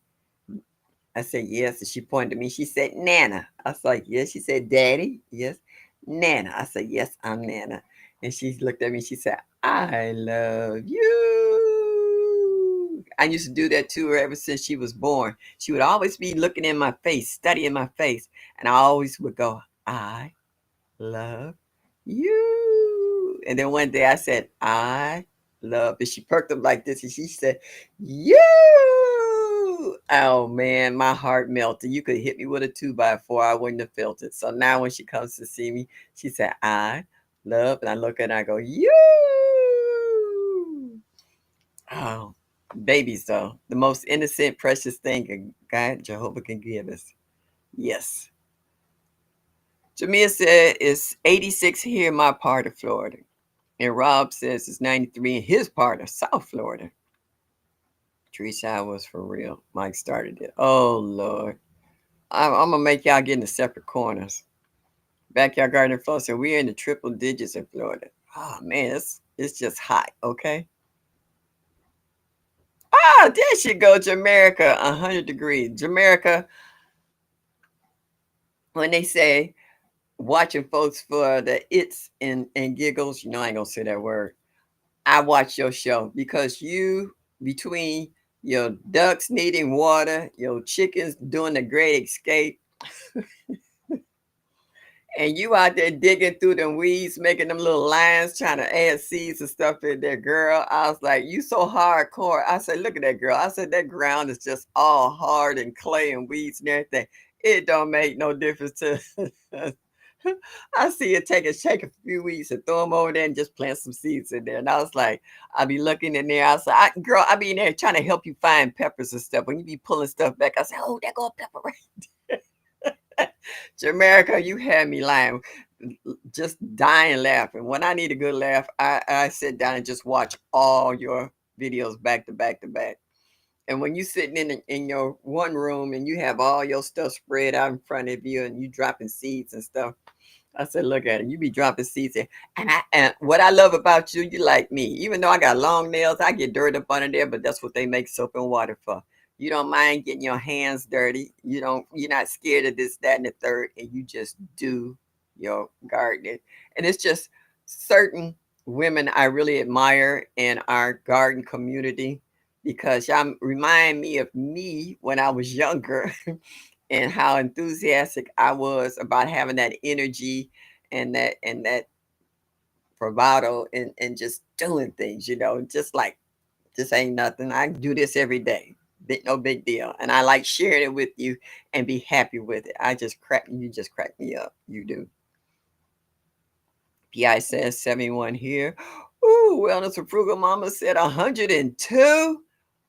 I said, yes. And she pointed to me. She said, Nana. I was like, yes. She said, Daddy? Yes. Nana. I said, yes, I'm Nana. And she looked at me. She said, I love you. I used to do that to her ever since she was born. She would always be looking in my face, studying my face. And I always would go, I love you. And then one day I said, I love. And she perked up like this and she said, you. Oh man, my heart melted. You could hit me with a 2x4. I wouldn't have felt it. So now when she comes to see me, she said, I love. And I look at her and I go, you. Oh, babies, though. The most innocent, precious thing God, Jehovah can give us. Yes. Jamia said it's 86 here in my part of Florida. And Rob says it's 93 in his part of South Florida. 3 showers for real. Mike started it. Oh, Lord. I'm going to make y'all get into separate corners. Backyard garden floor said we're in the triple digits in Florida. Oh, man, it's just hot, okay? Ah, there she go, Jamaica, 100 degrees. Jamaica, when they say watching folks for the its and giggles, I ain't going to say that word. I watch your show because you, between your ducks needing water, your chickens doing the great escape, and you out there digging through them weeds, making them little lines, trying to add seeds and stuff in there, girl. I was like, you so hardcore. I said, look at that girl. I said, that ground is just all hard and clay and weeds and everything. It don't make no difference to I see it take a few weeks and throw them over there and just plant some seeds in there. And I was like, I be looking in there. I said, girl, I be in there trying to help you find peppers and stuff. When you be pulling stuff back, I said, oh, there go a pepper right. Jamaica, you had me lying, just dying laughing. When I need a good laugh, I sit down and just watch all your videos back to back to back. And when you sitting in your one room and you have all your stuff spread out in front of you and you dropping seeds and stuff, I said, look at it. You be dropping seeds in. And what I love about you, you like me. Even though I got long nails, I get dirt up under there, but that's what they make soap and water for. You don't mind getting your hands dirty. You're not scared of this, that, and the third, and you just do your gardening. And it's just certain women I really admire in our garden community because y'all remind me of me when I was younger and how enthusiastic I was about having that energy and that bravado and just doing things, just like this ain't nothing. I do this every day. No big deal. And I like sharing it with you and be happy with it. You just crack me up. You do. PI says 71 here. Ooh, Wellness for Frugal Mama said 102.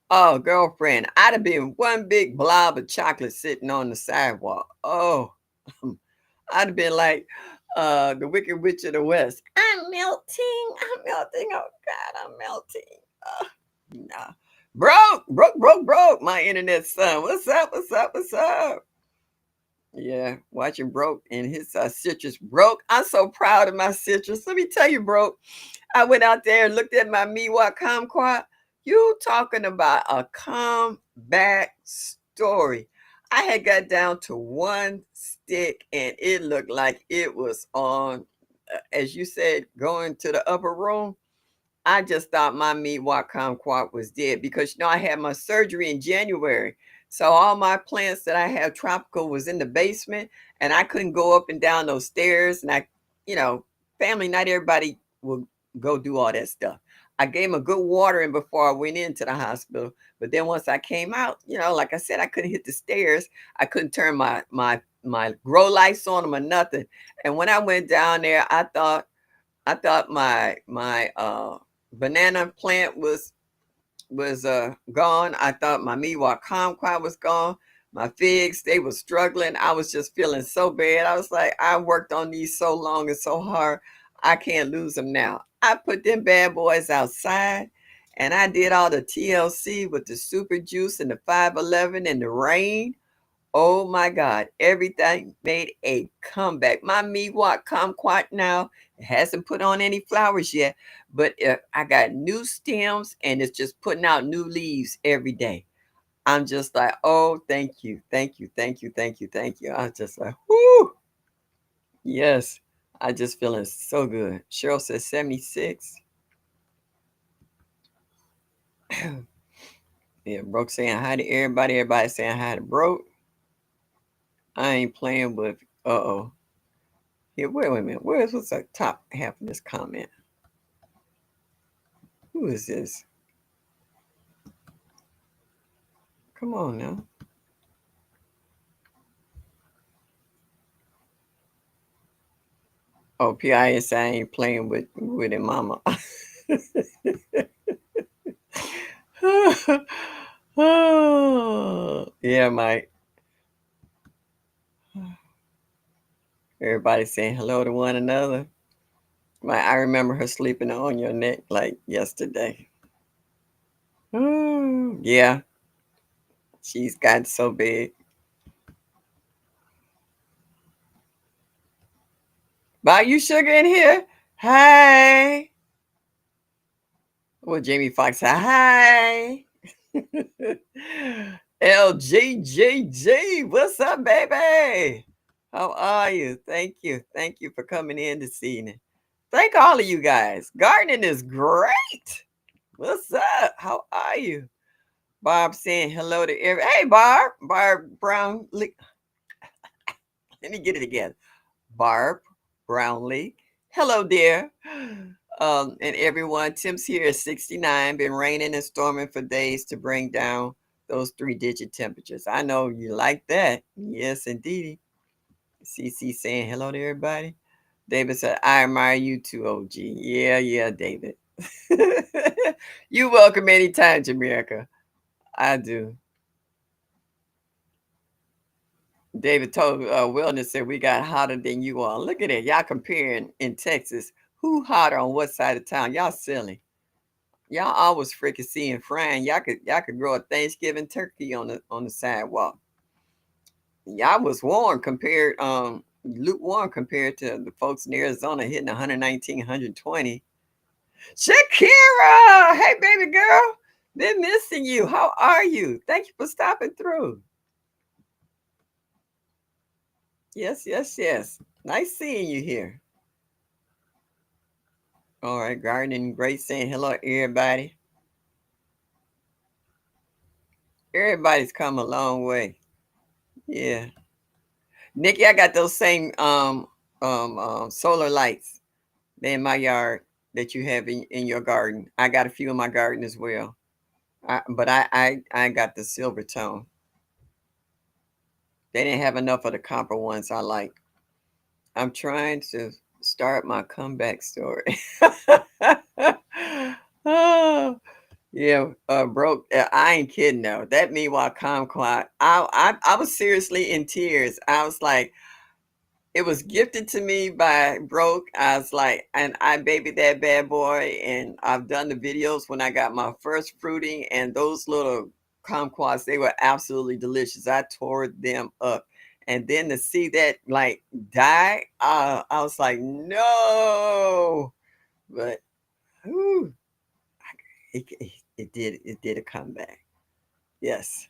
Oh, girlfriend, I'd have been one big blob of chocolate sitting on the sidewalk. Oh, I'd have been like the Wicked Witch of the West. I'm melting. I'm melting. Oh God, I'm melting. Nah. Broke. My internet son. What's up? What's up? What's up? Yeah, watching Broke and his citrus. Broke. I'm so proud of my citrus. Let me tell you, Broke. I went out there and looked at my Miwok kumquat. You talking about a comeback story. I had got down to one stick and it looked like it was on, as you said, going to the upper room. I just thought my Miwok kumquat was dead because I had my surgery in January. So all my plants that I have tropical was in the basement and I couldn't go up and down those stairs. And you know, family, not everybody will go do all that stuff. I gave them a good watering before I went into the hospital. But then once I came out, like I said, I couldn't hit the stairs. I couldn't turn my grow lights on them or nothing. And when I went down there, I thought my banana plant was gone. I thought my Miwok kumquat was gone. My figs, they were struggling. I was just feeling so bad. I was like, I worked on these so long and so hard. I can't lose them now. I put them bad boys outside and I did all the TLC with the super juice and the 511 and the rain. Oh my God, everything made a comeback. My Miwok kumquat now hasn't put on any flowers yet, but I got new stems and it's just putting out new leaves every day. I'm just like, oh, thank you, thank you, thank you, thank you, thank you. I was just like, whoo, yes, I just feeling so good. Cheryl says 76. Yeah, Broke saying hi to everybody. Everybody saying hi to Broke. I ain't playing with, uh-oh. Here, wait a minute. What's the top half of this comment? Who is this? Come on now. Oh, PIS, I ain't playing with it, mama. Oh, yeah, Mike. Everybody saying hello to one another. I remember her sleeping on your neck like yesterday. Yeah, she's gotten so big. Buy you sugar in here? Hi. Well, Jamie Foxx said, hi. LJJJ, what's up, baby? How are you? Thank you. Thank you for coming in this evening. Thank all of you guys. Gardening is great. What's up? How are you? Barb saying hello to every. Hey, Barb. Barb Brownlee. Let me get it again. Barb Brownlee. Hello, dear. And everyone. Tim's here at 69. Been raining and storming for days to bring down those 3-digit temperatures. I know you like that. Yes, indeed. CC saying hello to everybody. David said, I admire you too, OG. Yeah, yeah, David. You welcome anytime, Jamaica. I do. David told Wellness said we got hotter than you are. Look at it. Y'all comparing in Texas. Who hotter on what side of town? Y'all silly. Y'all always freaking seeing frying. Y'all could grow a Thanksgiving turkey on the sidewalk. Y'all was warm compared lukewarm compared to the folks in Arizona hitting 119, 120. Shakira! Hey baby girl. Been missing you. How are you? Thank you for stopping through. Yes, yes, yes. Nice seeing you here. All right, Garden Great saying hello, everybody. Everybody's come a long way. Yeah, Nikki, I got those same solar lights. They in my yard that you have in your garden. I got a few in my garden as well. But I got the silver tone. They didn't have enough of the copper ones I like. I'm trying to start my comeback story. Oh, yeah, broke. I ain't kidding though. That meanwhile, Comclot. I was seriously in tears. I was like, it was gifted to me by Broke. I was like, and I babied that bad boy, and I've done the videos when I got my first fruiting, and those little kumquats, they were absolutely delicious. I tore them up, and then to see that like die, I was like, no, but whew, it did a comeback. Yes.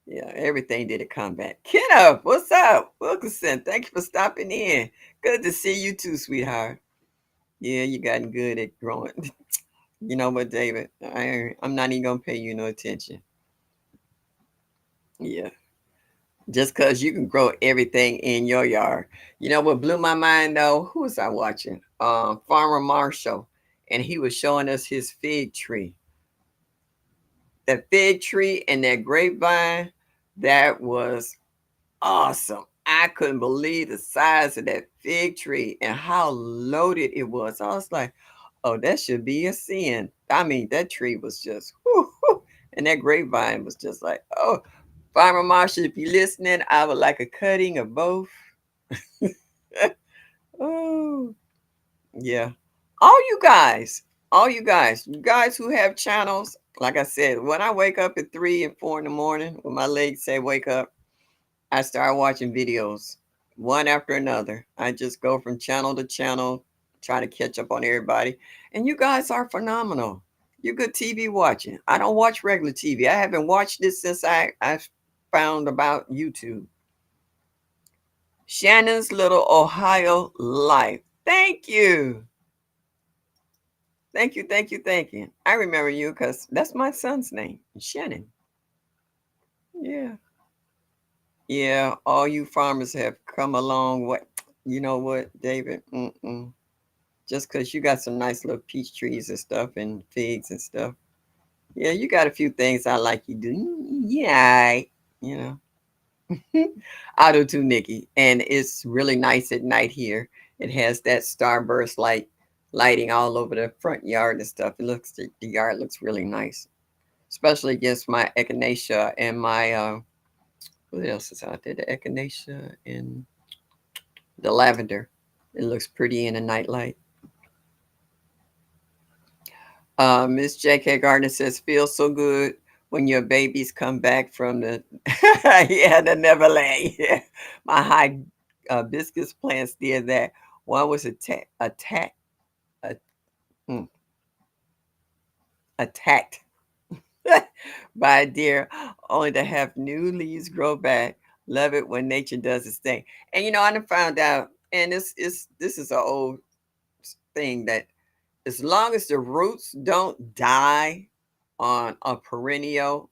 Yeah, everything did a comeback. Kenna, what's up? Wilkinson, thank you for stopping in. Good to see you too, sweetheart. Yeah, you gotten good at growing. You know what, David? I'm not even gonna pay you no attention. Yeah, just cause you can grow everything in your yard. You know what blew my mind though? Who was I watching? Farmer Marshall, and he was showing us his fig tree. That fig tree and that grapevine, that was awesome. I couldn't believe the size of that fig tree and how loaded it was. I was like, oh, that should be a sin. I mean, that tree was just, whoo, whoo, and that grapevine was just like, oh, Farmer Marshall, if you're listening, I would like a cutting of both. Oh, yeah. All you guys, you guys who have channels, like I said, when I wake up at 3 and 4 in the morning, when my legs say wake up, I start watching videos one after another. I just go from channel to channel, trying to catch up on everybody. And you guys are phenomenal. You're good TV watching. I don't watch regular TV. I haven't watched this since I found about YouTube. Shannon's Little Ohio Life. Thank you. Thank you, thank you, thank you. I remember you because that's my son's name, Shannon. Yeah. Yeah, all you farmers have come a long way. You know what, David? Mm-mm. Just because you got some nice little peach trees and stuff and figs and stuff. Yeah, you got a few things I like you do. Yeah, you know. I do too, Nikki. And it's really nice at night here. It has that starburst lighting all over the front yard and stuff. The yard looks really nice, especially against my echinacea and my what else is out there? The echinacea and The lavender. It looks pretty in a nightlight. Miss J.K. Gardner says, feels so good when your babies come back from the yeah, the Neverland. Yeah. My hibiscus plants did that. One was a, mm, attacked by a deer, only to have new leaves grow back. Love it when nature does its thing. And I done found out, and this is an old thing, that as long as the roots don't die on a perennial,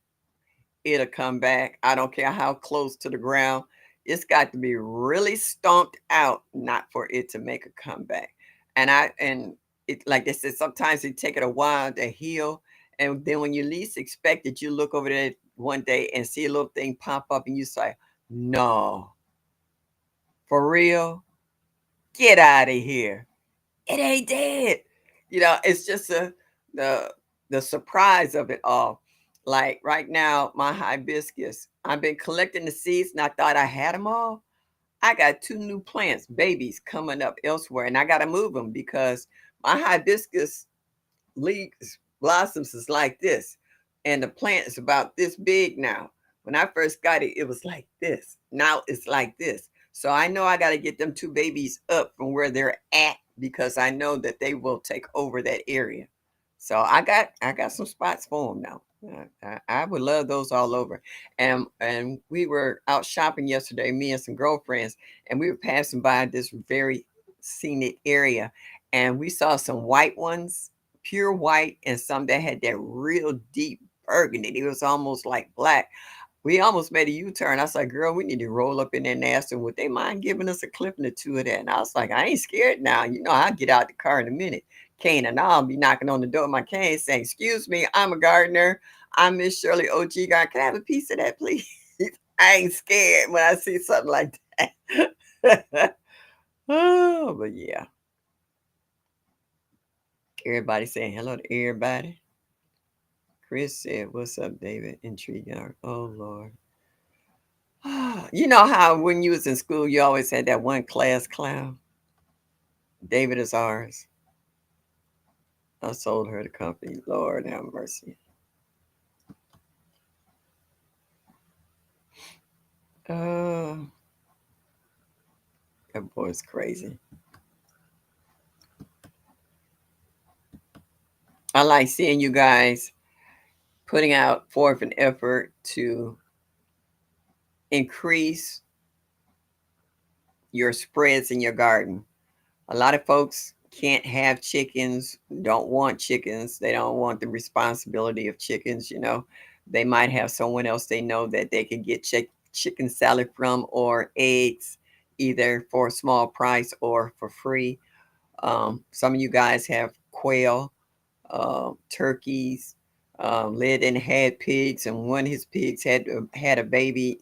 it'll come back. I don't care how close to the ground. It's got to be really stomped out, not for it to make a comeback. And it, like they said, sometimes it take it a while to heal. And then when you least expect it, you look over there one day and see a little thing pop up, and you say, "No, for real, get out of here! It ain't dead." It's just the the surprise of it all. Like right now, my hibiscus, I've been collecting the seeds and I thought I had them all. I got two new plants, babies coming up elsewhere, and I got to move them because my hibiscus leaves blossoms is like this, and the plant is about this big now. When I first got it, it was like this. Now it's like this. So I know I got to get them two babies up from where they're at because I know that they will take over that area. So I got some spots for them now. I would love those all over. And we were out shopping yesterday, me and some girlfriends, and we were passing by this very scenic area, and we saw some white ones, pure white, and some that had that real deep burgundy. It was almost like black. We almost made a U-turn. I was like, girl, we need to roll up in there and ask them, would they mind giving us a clipping or two of that? And I was like, I ain't scared now. I'll get out the car in a minute. Cane, and I'll be knocking on the door of my cane saying, excuse me, I'm a gardener. I'm Miss Shirley O.G. Garden. Can I have a piece of that, please? I ain't scared when I see something like that. Oh, but yeah. Everybody saying hello to everybody. Chris said, what's up, David? Intriguing. Oh, Lord. You know how when you was in school, you always had that one class clown? David is ours. I sold her the company. Lord have mercy. Uh, that boy's crazy. I like seeing you guys putting out forth an effort to increase your spreads in your garden. A lot of folks can't have chickens, don't want chickens, they don't want the responsibility of chickens. They might have someone else they know that they can get chicken salad from, or eggs, either for a small price or for free. Some of you guys have quail, turkeys, led and had pigs, and one of his pigs had a baby.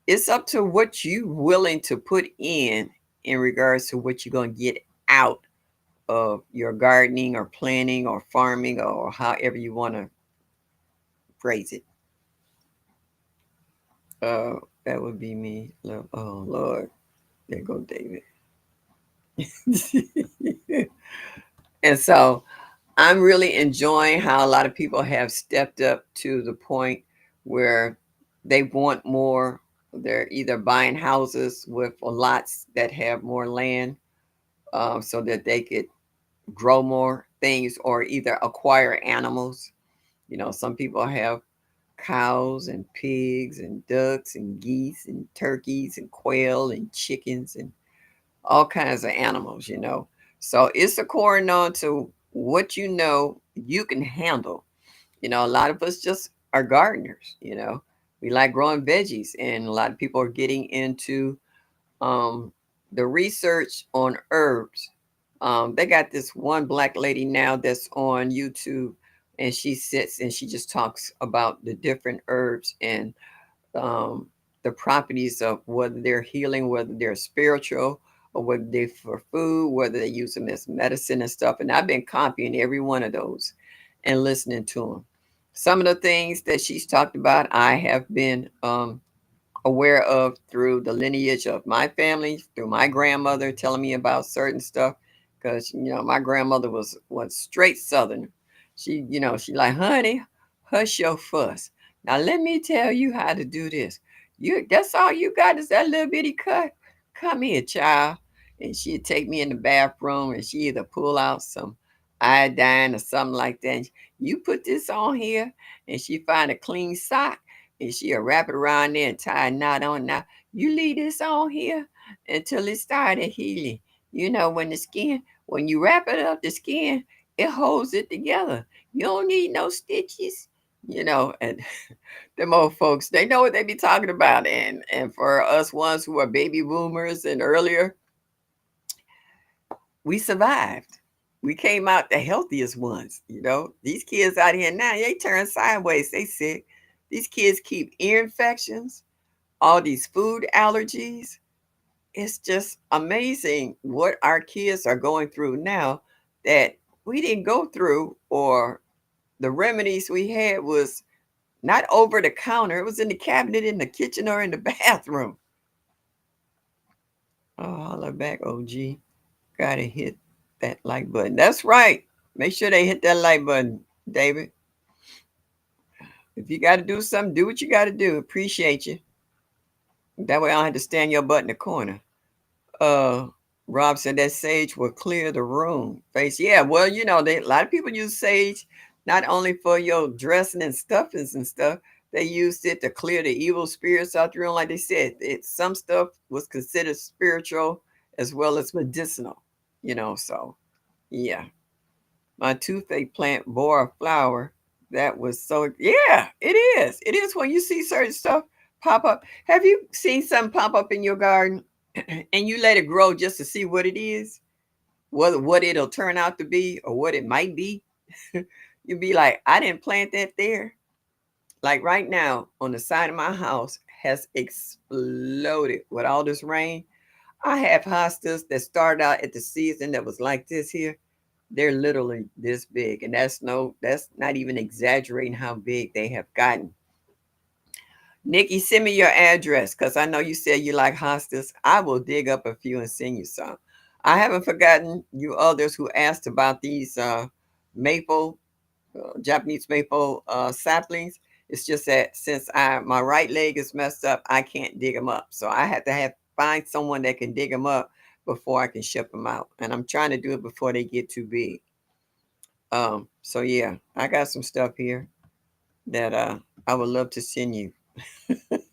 It's up to what you willing to put in regards to what you're going to get out of your gardening or planning or farming or however you want to phrase it. uh that would be me. Oh Lord, there go David. And so I'm really enjoying how a lot of people have stepped up to the point where they want more. They're either buying houses with lots that have more land, so that they could grow more things, or either acquire animals. Some people have cows and pigs and ducks and geese and turkeys and quail and chickens and all kinds of animals. So it's according on to what you can handle. A lot of us just are gardeners. We like growing veggies, and a lot of people are getting into um, the research on herbs. They got this one black lady now that's on YouTube, and she sits and she just talks about the different herbs and um, the properties of whether they're healing, whether they're spiritual, or whether they're for food, whether they use them as medicine and stuff. And I've been copying every one of those and listening to them. Some of the things that she's talked about, I have been aware of through the lineage of my family, through my grandmother telling me about certain stuff. Because my grandmother was straight Southern. She like, honey, hush your fuss. Now let me tell you how to do this. That's all you got is that little bitty cut. Come here, child. And she'd take me in the bathroom and she either pull out some iodine or something like that. You put this on here, and she find a clean sock and she'll wrap it around there and tie a knot on. Now, you leave this on here until it started healing. When you wrap it up, the skin, it holds it together. You don't need no stitches. And them old folks, they know what they be talking about. And for us ones who are baby boomers and earlier, we survived. We came out the healthiest ones. These kids out here now, they turn sideways. They sick. These kids keep ear infections, all these food allergies. It's just amazing what our kids are going through now that we didn't go through, or the remedies we had was not over the counter. It was in the cabinet in the kitchen or in the bathroom. Oh, holla back, OG. Gotta hit that like button. That's right. Make sure they hit that like button, David. If you got to do something, do what you got to do. Appreciate you. That way I don't have to stand your butt in the corner. Uh, Rob said that sage will clear the room. Face, yeah. Well, a lot of people use sage not only for your dressing and stuffings and stuff. They used it to clear the evil spirits out the room. Like they said, some stuff was considered spiritual as well as medicinal. So yeah. My toothache plant bore a flower that was so, yeah, it is. It is when you see certain stuff pop up. Have you seen something pop up in your garden and you let it grow just to see what it is? What it'll turn out to be or what it might be? You'd be like, I didn't plant that there. Like right now on the side of my house has exploded with all this rain. I have hostas that started out at the season that was like this here. They're literally this big, and that's not even exaggerating how big they have gotten. Nikki, send me your address because I know you said you like hostas. I will dig up a few and send you some. I haven't forgotten you others who asked about these maple, Japanese maple saplings. It's just that since my right leg is messed up, I can't dig them up. So I have to find someone that can dig them up before I can ship them out. And I'm trying to do it before they get too big. So yeah, I got some stuff here that I would love to send you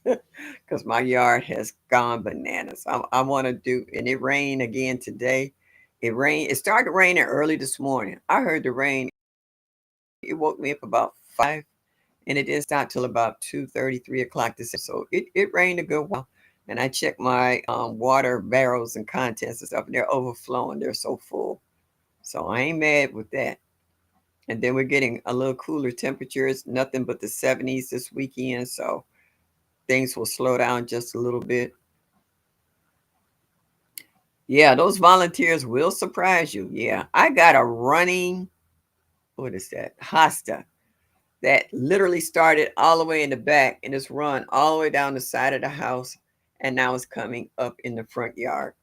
because my yard has gone bananas. I want to do, and it rained again today. It rained. It started raining early this morning. I heard the rain. It woke me up about 5, and it didn't stop till about 2:30, 3 o'clock this. So it rained a good while. And I checked my water barrels and contents and stuff, and they're overflowing. They're so full. So I ain't mad with that. And then we're getting a little cooler temperatures, nothing but the 70s this weekend. So things will slow down just a little bit. Yeah, those volunteers will surprise you. Yeah, I got a running, what is that? Hosta that literally started all the way in the back and it's run all the way down the side of the house and now it's coming up in the front yard.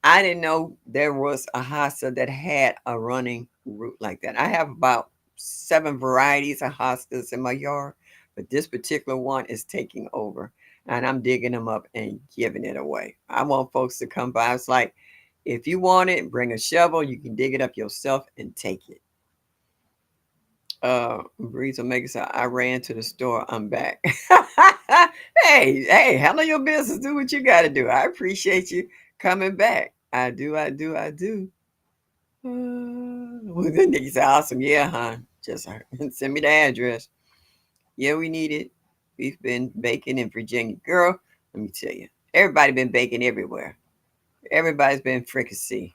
I didn't know there was a hosta that had a running route like that. I have about 7 varieties of hostas in my yard, but this particular one is taking over, and I'm digging them up and giving it away. I want folks to come by. It's like, if you want it, bring a shovel. You can dig it up yourself and take it. Breeze Omega said, I ran to the store. I'm back. Hey, handle your business. Do what you got to do. I appreciate you coming back. I do, I do, I do. Well, the nigga said, awesome. Yeah, huh? Just send me the address. Yeah, we need it. We've been baking in Virginia. Girl, let me tell you. Everybody been baking everywhere. Everybody's been fricassee.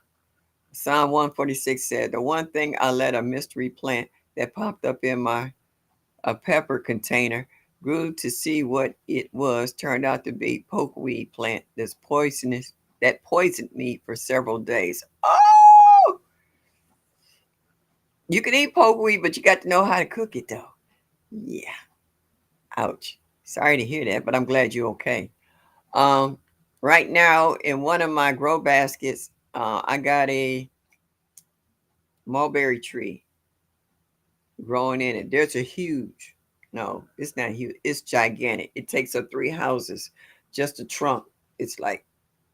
Psalm 146 said, the one thing I let a mystery plant that popped up in my a pepper container grew to see what it was turned out to be pokeweed plant that's poisonous that poisoned me for several days. Oh, you can eat pokeweed, but you got to know how to cook it though. Yeah. Ouch. Sorry to hear that, but I'm glad you're okay. Um, right now in one of my grow baskets, I got a mulberry tree growing in it. There's a huge, no, it's not huge. It's gigantic. It takes up three houses. Just the trunk. It's like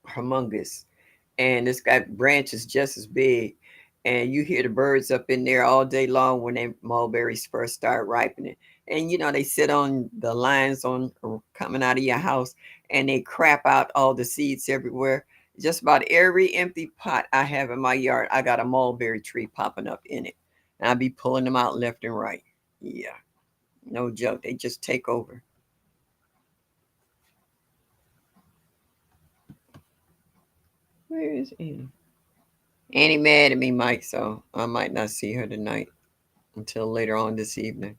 humongous, and it's got branches just as big. And you hear the birds up in there all day long when they mulberries first start ripening. And they sit on the lines on coming out of your house, and they crap out all the seeds everywhere. Just about every empty pot I have in my yard, I got a mulberry tree popping up in it, and I be pulling them out left and right. Yeah, no joke. They just take over. Where is Annie? Annie mad at me, Mike, so I might not see her tonight until later on this evening.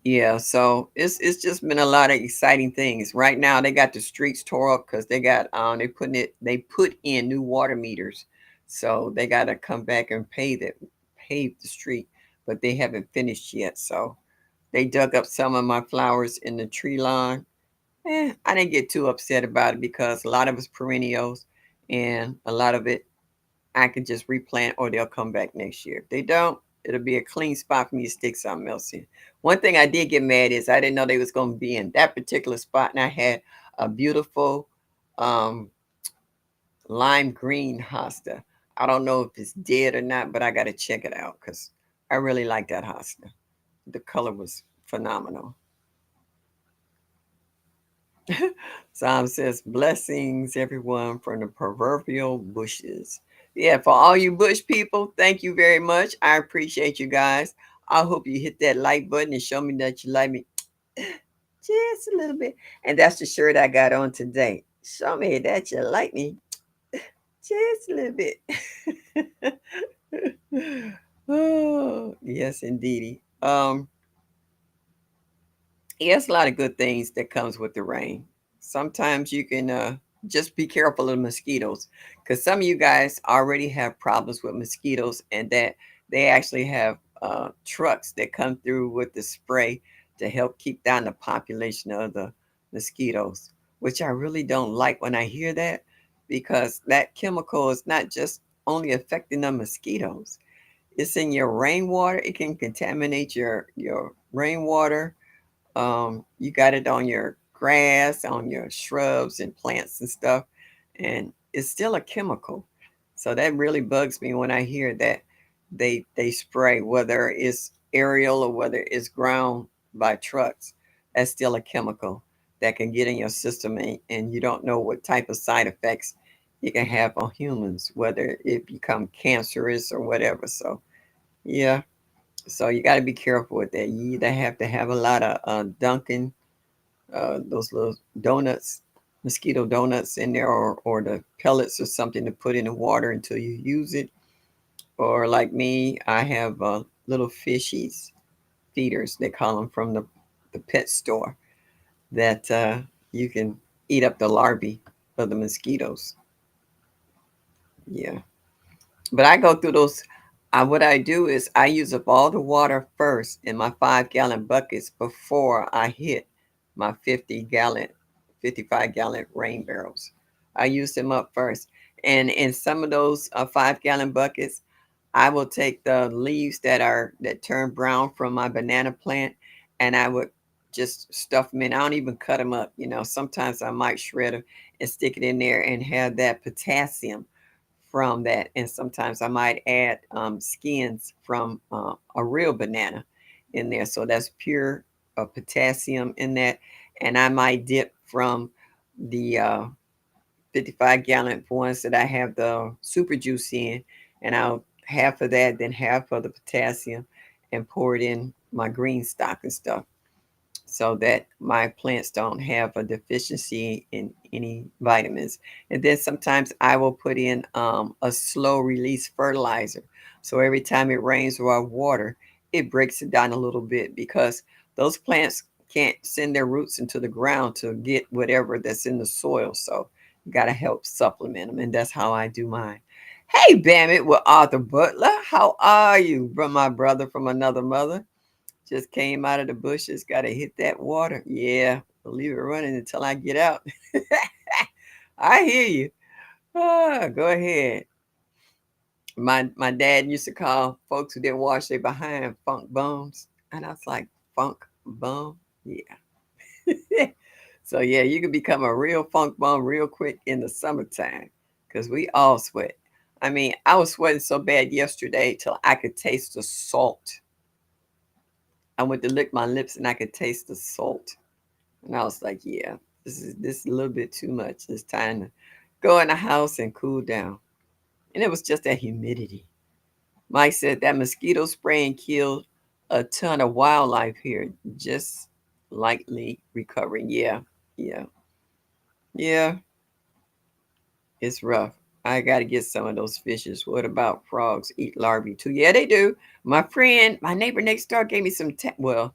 Yeah, so it's just been a lot of exciting things. Right now they got the streets tore up because they put in new water meters. So they gotta come back and pave the street, but they haven't finished yet. So they dug up some of my flowers in the tree line. I didn't get too upset about it because a lot of it's perennials and a lot of it I can just replant or they'll come back next year. If they don't, it'll be a clean spot for me to stick something else in. One thing I did get mad is I didn't know they was going to be in that particular spot, and I had a beautiful um, lime green hosta. I don't know if it's dead or not, but I got to check it out because I really like that hosta. The color was phenomenal. Psalm says, blessings, everyone, from the proverbial bushes. Yeah, for all you bush people, thank you very much. I appreciate you guys. I hope you hit that like button and show me that you like me just a little bit. And that's the shirt I got on today. Show me that you like me just a little bit. Oh, yes, indeedy. Yes, a lot of good things that comes with the rain. Sometimes you can just be careful of mosquitoes because some of you guys already have problems with mosquitoes, and that they actually have trucks that come through with the spray to help keep down the population of the mosquitoes, which I really don't like when I hear that because that chemical is not just only affecting the mosquitoes. It's in your rainwater. It can contaminate your rainwater. You got it on your grass, on your shrubs and plants and stuff, and it's still a chemical. So that really bugs me when I hear that they spray, whether it's aerial or whether it's ground by trucks. That's still a chemical that can get in your system, and you don't know what type of side effects it can have on humans, whether it become cancerous or whatever. So yeah, so you got to be careful with that. You either have to have a lot of Dunkin', those little donuts, mosquito donuts in there, or the pellets or something to put in the water until you use it. Or like me, I have little fishies, feeders, they call them from the pet store, that you can eat up the larvae of the mosquitoes. Yeah. But I go through those. What I do is I use up all the water first in my 5 gallon buckets before I hit my 50 gallon, 55 gallon rain barrels. I use them up first. And in some of those 5 gallon buckets, I will take the leaves that turn brown from my banana plant, and I would just stuff them in. I don't even cut them up. Sometimes I might shred them and stick it in there and have that potassium from that. And sometimes I might add skins from a real banana in there. So that's pure potassium in that. And I might dip from the 55 gallon ones that I have the super juice in, and I'll half of that, then half of the potassium, and pour it in my green stock and stuff so that my plants don't have a deficiency in any vitamins. And then sometimes I will put in a slow release fertilizer. So every time it rains or I water, it breaks it down a little bit because those plants can't send their roots into the ground to get whatever that's in the soil. So you got to help supplement them. And that's how I do mine. Hey, Bam It with Arthur Butler. How are you, my brother from another mother? Just came out of the bushes, got to hit that water. Yeah, leave it running until I get out. I hear you. Go ahead. My dad used to call folks who didn't wash their behind funk bums, and I was like, funk bum, yeah. So yeah, you can become a real funk bum real quick in the summertime, cause we all sweat. I mean, I was sweating so bad yesterday till I could taste the salt. I went to lick my lips and I could taste the salt, and I was like, yeah, this is a little bit too much. It's time to go in the house and cool down. And it was just that humidity. Mike said that mosquito spraying killed a ton of wildlife here, just lightly recovering. Yeah, yeah, yeah, it's rough. I got to get some of those fishes. What about frogs? Eat larvae too? Yeah, they do. My neighbor next door gave me some. Well,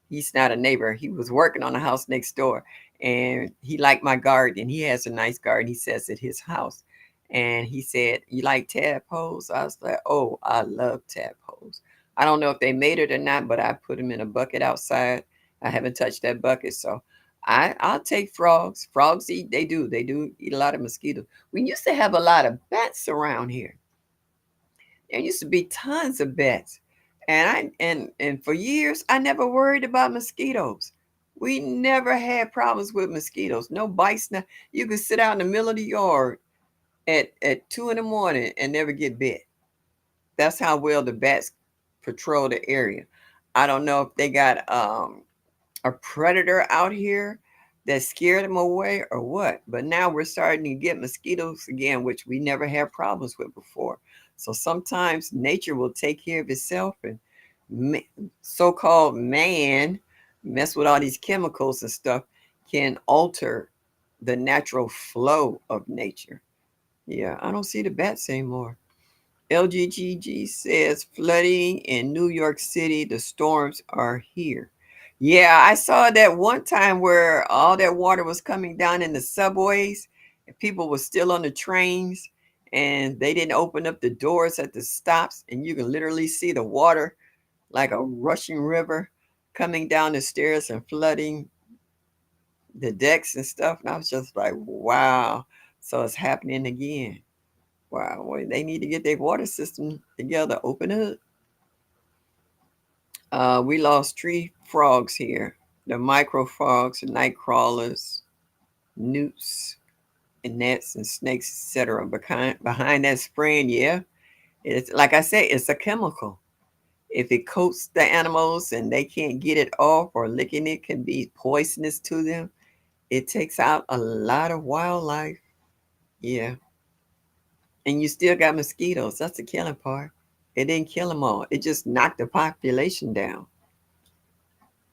he's not a neighbor. He was working on the house next door, and he liked my garden. He has a nice garden. He says at his house, and he said, "You like tadpoles?" I was like, "Oh, I love tadpoles." I don't know if they made it or not, but I put them in a bucket outside. I haven't touched that bucket, so I'll take frogs. Frogs eat. They do eat a lot of mosquitoes. We used to have a lot of bats around here. There used to be tons of bats. And for years I never worried about mosquitoes. We never had problems with mosquitoes. No bites. No, you could sit out in the middle of the yard at 2 in the morning and never get bit. That's how well the bats patrol the area. I don't know if they got a predator out here that scared them away or what. But now we're starting to get mosquitoes again, which we never had problems with before. So sometimes nature will take care of itself, and so-called man mess with all these chemicals and stuff can alter the natural flow of nature. Yeah, I don't see the bats anymore. LGGG says flooding in New York City. The storms are here. Yeah, I saw that one time where all that water was coming down in the subways and people were still on the trains and they didn't open up the doors at the stops and you can literally see the water like a rushing river coming down the stairs and flooding the decks and stuff. And I was just like, wow. So it's happening again. Wow, well, they need to get their water system together. Open it. We lost three frogs here. The micro frogs, the night crawlers, newts, and gnats and snakes, etc. Behind that spraying, yeah, it's like I said, it's a chemical. If it coats the animals and they can't get it off or licking it can be poisonous to them, it takes out a lot of wildlife. Yeah, and you still got mosquitoes. That's the killing part. It didn't kill them all. It just knocked the population down.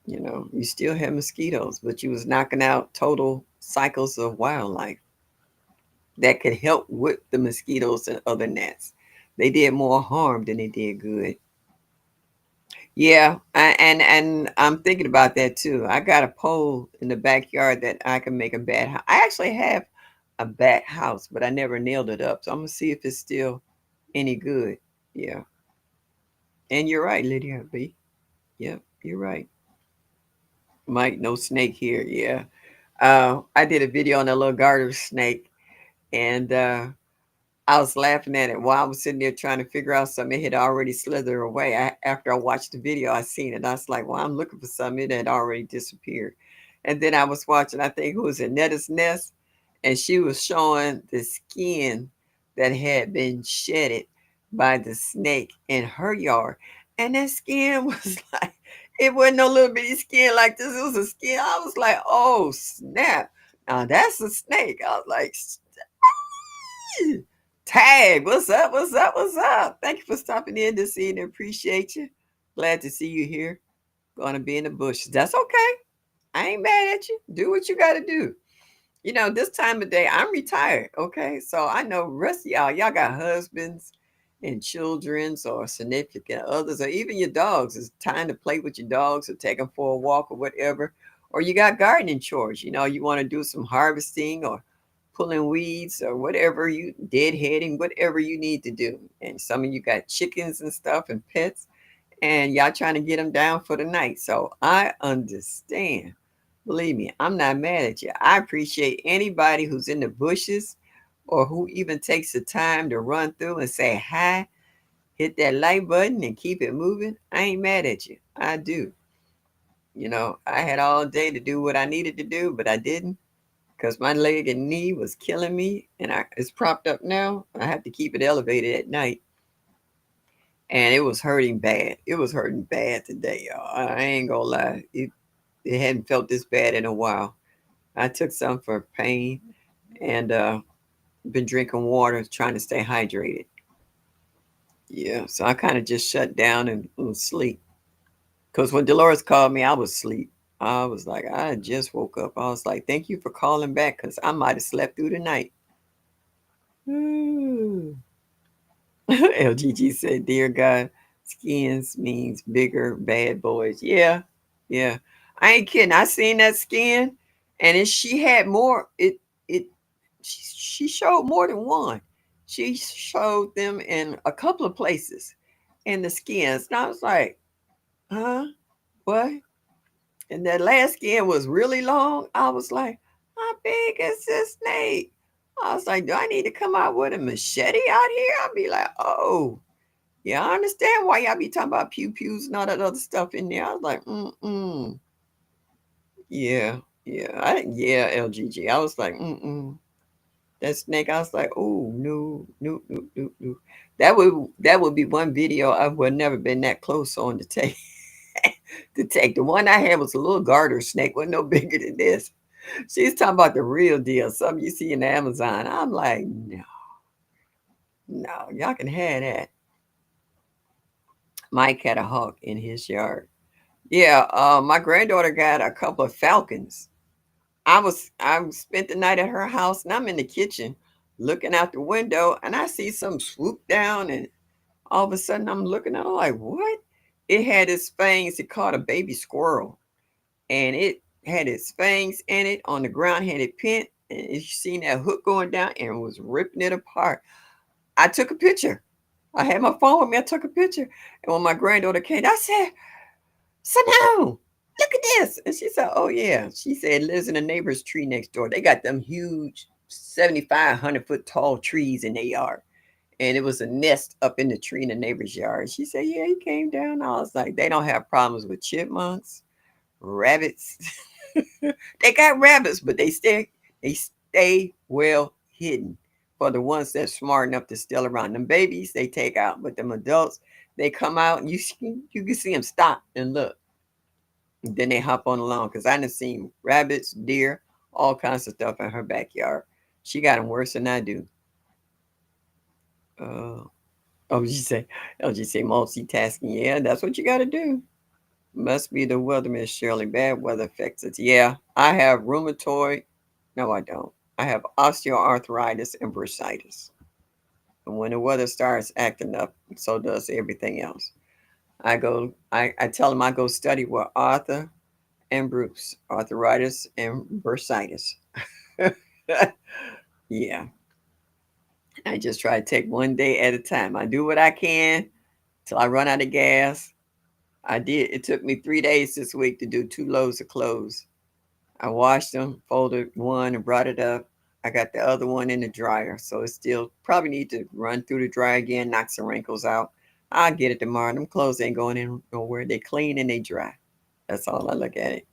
You still have mosquitoes, but you was knocking out total cycles of wildlife that could help with the mosquitoes and other gnats. They did more harm than they did good. Yeah, and I'm thinking about that too. I got a pole in the backyard that I can make a bat house. I actually have a bat house, but I never nailed it up. So I'm gonna see if it's still any good. Yeah, and you're right, Lydia B. Yep, you're right. Mike, no snake here. Yeah. I did a video on a little garter snake, and I was laughing at it while I was sitting there trying to figure out something. It had already slithered away. After I watched the video, I seen it. I was like, "Well, I'm looking for something." It had already disappeared. And then I was watching. I think who was it, Netta's Nest, and she was showing the skin that had been shedded by the snake in her yard, and that skin was like it wasn't no little bitty skin like this. It was a skin. I was like, "Oh snap! Now that's a snake." I was like, Tag, what's up? What's up? What's up? Thank you for stopping in this evening. Appreciate you. Glad to see you here. Gonna be in the bushes. That's okay. I ain't mad at you. Do what you gotta do. This time of day, I'm retired, okay? So I know rest of y'all got husbands and children's or significant others, or even your dogs. It's time to play with your dogs or take them for a walk or whatever. Or you got gardening chores. You want to do some harvesting or pulling weeds or whatever deadheading, whatever you need to do. And some of you got chickens and stuff and pets, and y'all trying to get them down for the night. So I understand. Believe me, I'm not mad at you. I appreciate anybody who's in the bushes or who even takes the time to run through and say hi, hit that like button and keep it moving. I ain't mad at you. I do. I had all day to do what I needed to do, but I didn't because my leg and knee was killing me, and it's propped up now. I have to keep it elevated at night, and it was hurting bad. It was hurting bad today, y'all. I ain't gonna lie. It hadn't felt this bad in a while. I took some for pain, and been drinking water, trying to stay hydrated. Yeah, so I kind of just shut down and was asleep. Because when Dolores called me, I was asleep. I was like, I just woke up. I was like, thank you for calling back because I might have slept through the night. Ooh. LGG said, Dear God, skins means bigger bad boys. Yeah, yeah. I ain't kidding. I seen that skin and she had more. It she showed more than one. She showed them in a couple of places in the skins. And I was like, huh? What? And that last skin was really long. I was like, how big is this snake? I was like, do I need to come out with a machete out here? I'll be like, oh, yeah, I understand why y'all be talking about pew pews and all that other stuff in there. I was like, yeah, yeah, LGG. I was like, that snake. I was like, oh no, no, no, no, no. That would be one video I would never been that close on to take. To take the one I had was a little garter snake, wasn't no bigger than this. She's talking about the real deal, something you see in Amazon. I'm like, no, no, y'all can have that. Mike had a hawk in his yard. Yeah, my granddaughter got a couple of falcons. I spent the night at her house and I'm in the kitchen looking out the window and I see some swoop down and all of a sudden I'm looking at it like, what? It had its fangs, it caught a baby squirrel and it had its fangs in it on the ground, had it pinned, and you seen that hook going down and was ripping it apart. I took a picture. I had my phone with me, I took a picture. And when my granddaughter came, I said, Simone, look at this. And she said, oh, yeah. She said, lives in a neighbor's tree next door. They got them huge 7,500 foot tall trees in their yard. And it was a nest up in the tree in the neighbor's yard. She said, yeah, he came down. I was like, they don't have problems with chipmunks, rabbits. They got rabbits, but they stay well hidden. For the ones that's smart enough to still around them babies, they take out. But them adults, they come out and you can see them stop and look. Then they hop on along because I done seen rabbits, deer, all kinds of stuff in her backyard. She got them worse than I do. Uh, oh, she say multitasking. Yeah, that's what you got to do. Must be the weather, Miss Shirley. Bad weather affects it. Yeah, I have rheumatoid. No, I don't. I have osteoarthritis and bursitis. And when the weather starts acting up, so does everything else. I tell them I go study with Arthur and Bruce, arthritis and bursitis. Yeah, I just try to take one day at a time. I do what I can till I run out of gas. I did. It took me 3 days this week to do 2 loads of clothes. I washed them, folded one, and brought it up. I got the other one in the dryer, so it still probably need to run through the dryer again, knock some wrinkles out. I'll get it tomorrow. Them clothes ain't going in nowhere. They clean and they dry. That's all I look at it.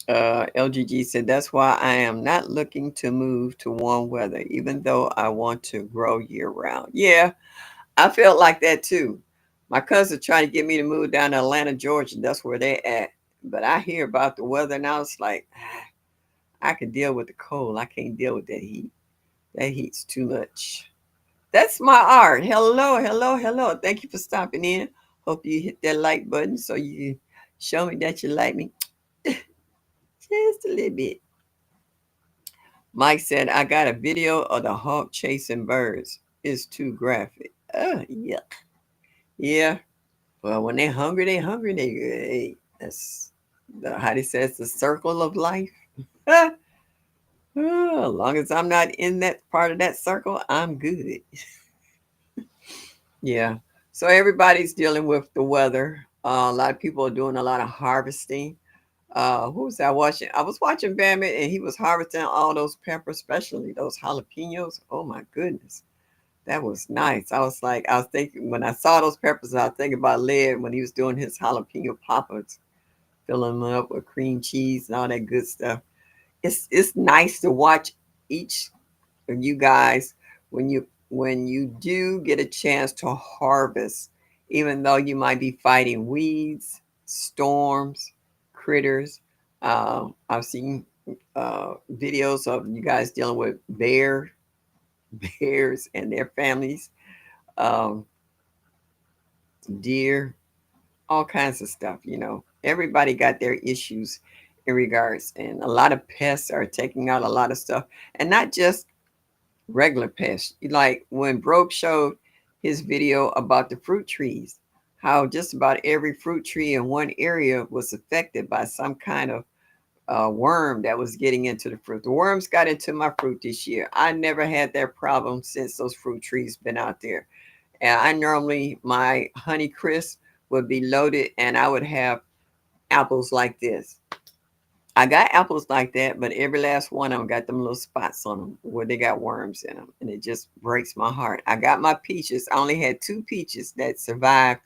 LGG said, that's why I am not looking to move to warm weather, even though I want to grow year round. Yeah, I felt like that too. My cousin tried to get me to move down to Atlanta, Georgia. That's where they at. But I hear about the weather and I was like, I can deal with the cold. I can't deal with that heat. That heat's too much. That's my art. Hello, hello, hello. Thank you for stopping in. Hope you hit that like button so you show me that you like me just a little bit. Mike said, I got a video of the hawk chasing birds. It's too graphic. Yeah. Yeah. Well, when they're hungry, they hungry. Hey, that's how they say it's the circle of life. As long as I'm not in that part of that circle, I'm good. Yeah. So everybody's dealing with the weather. A lot of people are doing a lot of harvesting. Who was I watching? I was watching Bandit, and he was harvesting all those peppers, especially those jalapenos. Oh my goodness, that was nice. I was thinking when I saw those peppers, I was thinking about Led when he was doing his jalapeno poppers, filling them up with cream cheese and all that good stuff. It's nice to watch each of you guys when you do get a chance to harvest, even though you might be fighting weeds, storms, critters. I've seen videos of you guys dealing with bears and their families, um, deer, all kinds of stuff. Everybody got their issues in regards, and a lot of pests are taking out a lot of stuff, and not just regular pests. Like when Broke showed his video about the fruit trees, how just about every fruit tree in one area was affected by some kind of worm that was getting into the fruit. The worms got into my fruit this year. I never had that problem since those fruit trees been out there. And I normally my honey crisp would be loaded, and I would have apples like this. I got apples like that, but every last one of them got them little spots on them where they got worms in them, and it just breaks my heart. I got my peaches. I only had two peaches that survived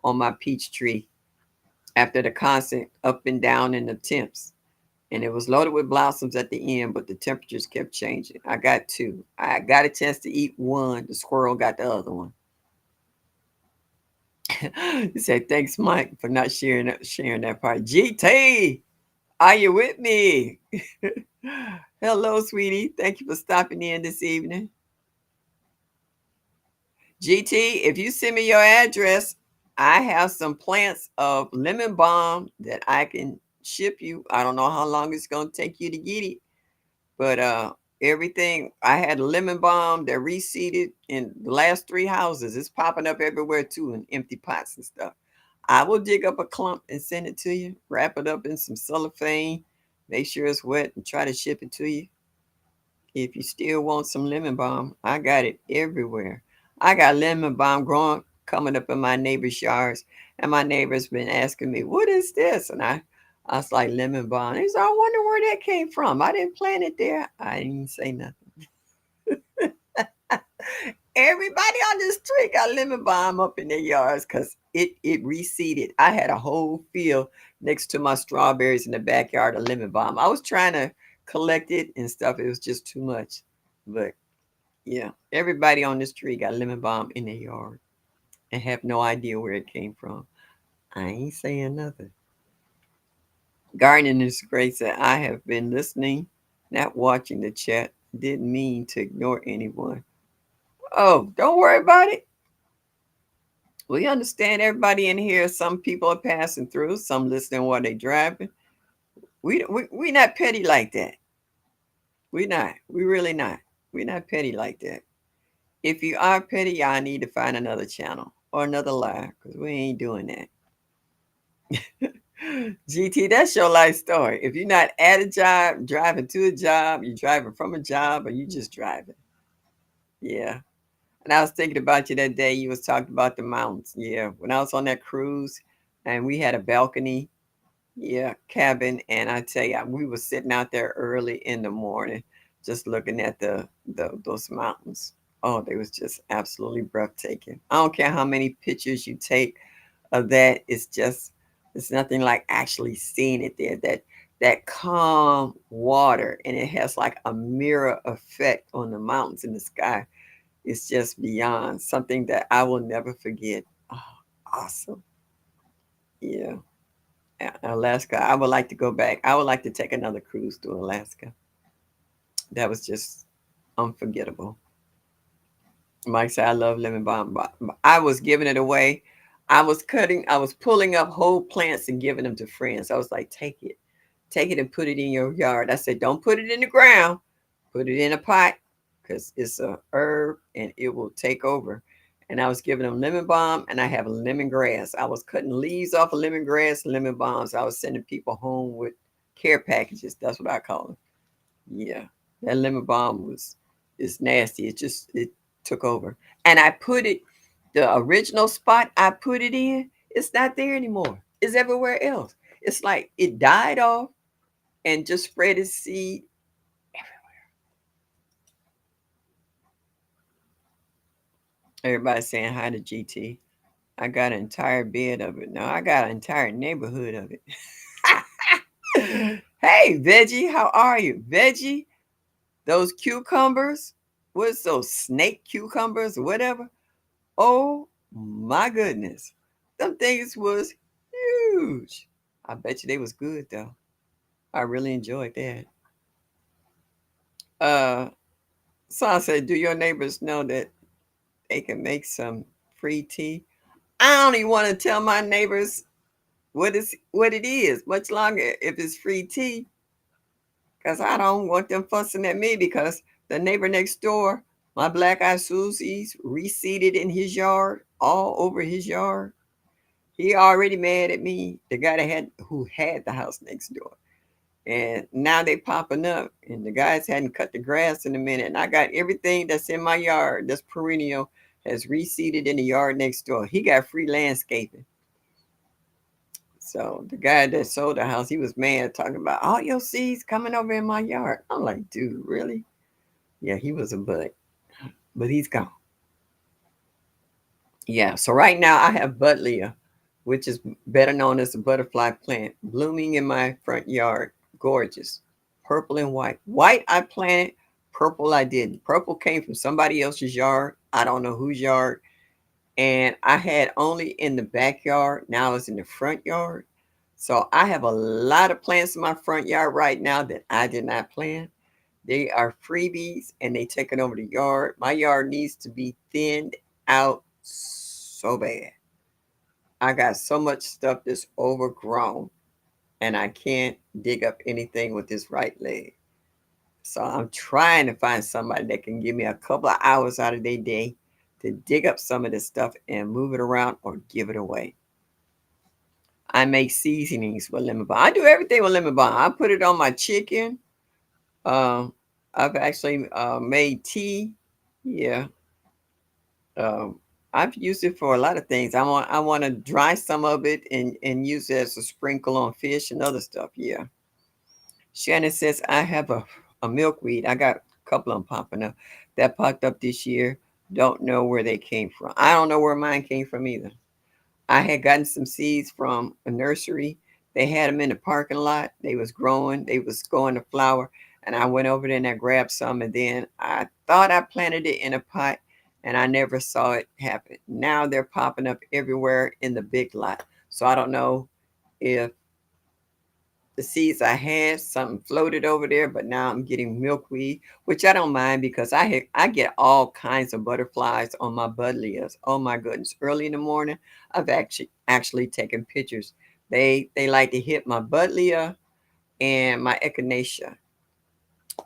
on my peach tree after the constant up and down in the temps, and it was loaded with blossoms at the end, but the temperatures kept changing. I got two. I got a chance to eat one. The squirrel got the other one. He said, "Thanks, Mike, for not sharing that part." GT, are you with me? Hello, sweetie. Thank you for stopping in this evening. GT, if you send me your address, I have some plants of lemon balm that I can ship you. I don't know how long it's gonna take you to get it, but everything I had lemon balm that reseeded in the last three houses. It's popping up everywhere too in empty pots and stuff. I will dig up a clump and send it to you, wrap it up in some cellophane, make sure it's wet, and try to ship it to you. If you still want some lemon balm, I got it everywhere. I got lemon balm growing, coming up in my neighbor's yards, and my neighbor's been asking me, "What is this?" And I was like, "Lemon balm." He said, "I wonder where that came from. I didn't plant it there." I didn't say nothing. Everybody on the street got lemon balm up in their yards because it reseeded. I had a whole field next to my strawberries in the backyard of lemon balm. I was trying to collect it and stuff. It was just too much. But yeah, everybody on this tree got lemon balm in their yard and have no idea where it came from. I ain't saying nothing. Gardening is great. Said I have been listening, not watching the chat. Didn't mean to ignore anyone. Oh, don't worry about it. We understand everybody in here. Some people are passing through, some listening while they driving. We not petty like that. We not. We really not. We not petty like that. If you are petty, y'all need to find another channel or another live because we ain't doing that. GT, that's your life story. If you're not at a job, driving to a job, you're driving from a job, or you just driving. Yeah. And I was thinking about you that day you was talking about the mountains. Yeah. When I was on that cruise and we had a balcony, yeah, cabin, and I tell you, we were sitting out there early in the morning, just looking at the those mountains. Oh, they was just absolutely breathtaking. I don't care how many pictures you take of that. It's nothing like actually seeing it there. That calm water, and it has like a mirror effect on the mountains in the sky. It's just beyond something that I will never forget. Oh, awesome. Yeah. Alaska. I would like to go back. I would like to take another cruise to Alaska. That was just unforgettable. Mike said, I love lemon balm. I was giving it away. I was pulling up whole plants and giving them to friends. I was like, take it and put it in your yard. I said, don't put it in the ground, put it in a pot because it's a herb and it will take over. And I was giving them lemon balm and I have lemongrass. I was cutting leaves off of lemongrass, lemon balms. I was sending people home with care packages. That's what I call them. Yeah, that lemon balm was it's nasty. It took over, and I put it the original spot I put it in. It's not there anymore. It's everywhere else. It's like it died off and just spread its seed. Everybody's saying hi to GT. I got an entire bed of it. No, I got an entire neighborhood of it. Hey, Veggie, how are you? Veggie, those cucumbers, what's those snake cucumbers or whatever? Oh my goodness. Them things was huge. I bet you they was good though. I really enjoyed that. Uh Son said, do your neighbors know that they can make some free tea? I don't even want to tell my neighbors what it is much longer if it's free tea, because I don't want them fussing at me because the neighbor next door, my black eyed Susie's reseeded in his yard, all over his yard. He already mad at me, the guy that had who had the house next door. And now they popping up, and the guys hadn't cut the grass in a minute. And I got everything that's in my yard that's perennial has reseeded in the yard next door. He got free landscaping. So the guy that sold the house, he was mad talking about all your seeds coming over in my yard. I'm like, dude, really? Yeah, he was a bud, but he's gone. Yeah, so right now I have buddleia, which is better known as a butterfly plant, blooming in my front yard. Gorgeous. Purple and white. White I planted, purple I didn't. Purple came from somebody else's yard. I don't know whose yard. And I had only in the backyard. Now it's in the front yard. So I have a lot of plants in my front yard right now that I did not plant. They are freebies and they taking over the yard. My yard needs to be thinned out so bad. I got so much stuff that's overgrown and I can't dig up anything with this right leg. So I'm trying to find somebody that can give me a couple of hours out of their day to dig up some of this stuff and move it around or give it away. I make seasonings with lemon balm. I do everything with lemon balm. I put it on my chicken. Um, I've actually made tea. Yeah. Um, I've used it for a lot of things. I want to dry some of it and use it as a sprinkle on fish and other stuff. Yeah. Shannon says I have a milkweed. I got a couple of them popping up that popped up this year. Don't know where they came from. I don't know where mine came from either. I had gotten some seeds from a nursery. They had them in the parking lot. They was growing. They was going to flower. And I went over there and I grabbed some. And then I thought I planted it in a pot and I never saw it happen. Now they're popping up everywhere in the big lot. So I don't know if the seeds I had, something floated over there, but now I'm getting milkweed, which I don't mind because I get all kinds of butterflies on my buddleias. Oh my goodness! Early in the morning, I've actually taken pictures. They like to hit my buddleia and my echinacea,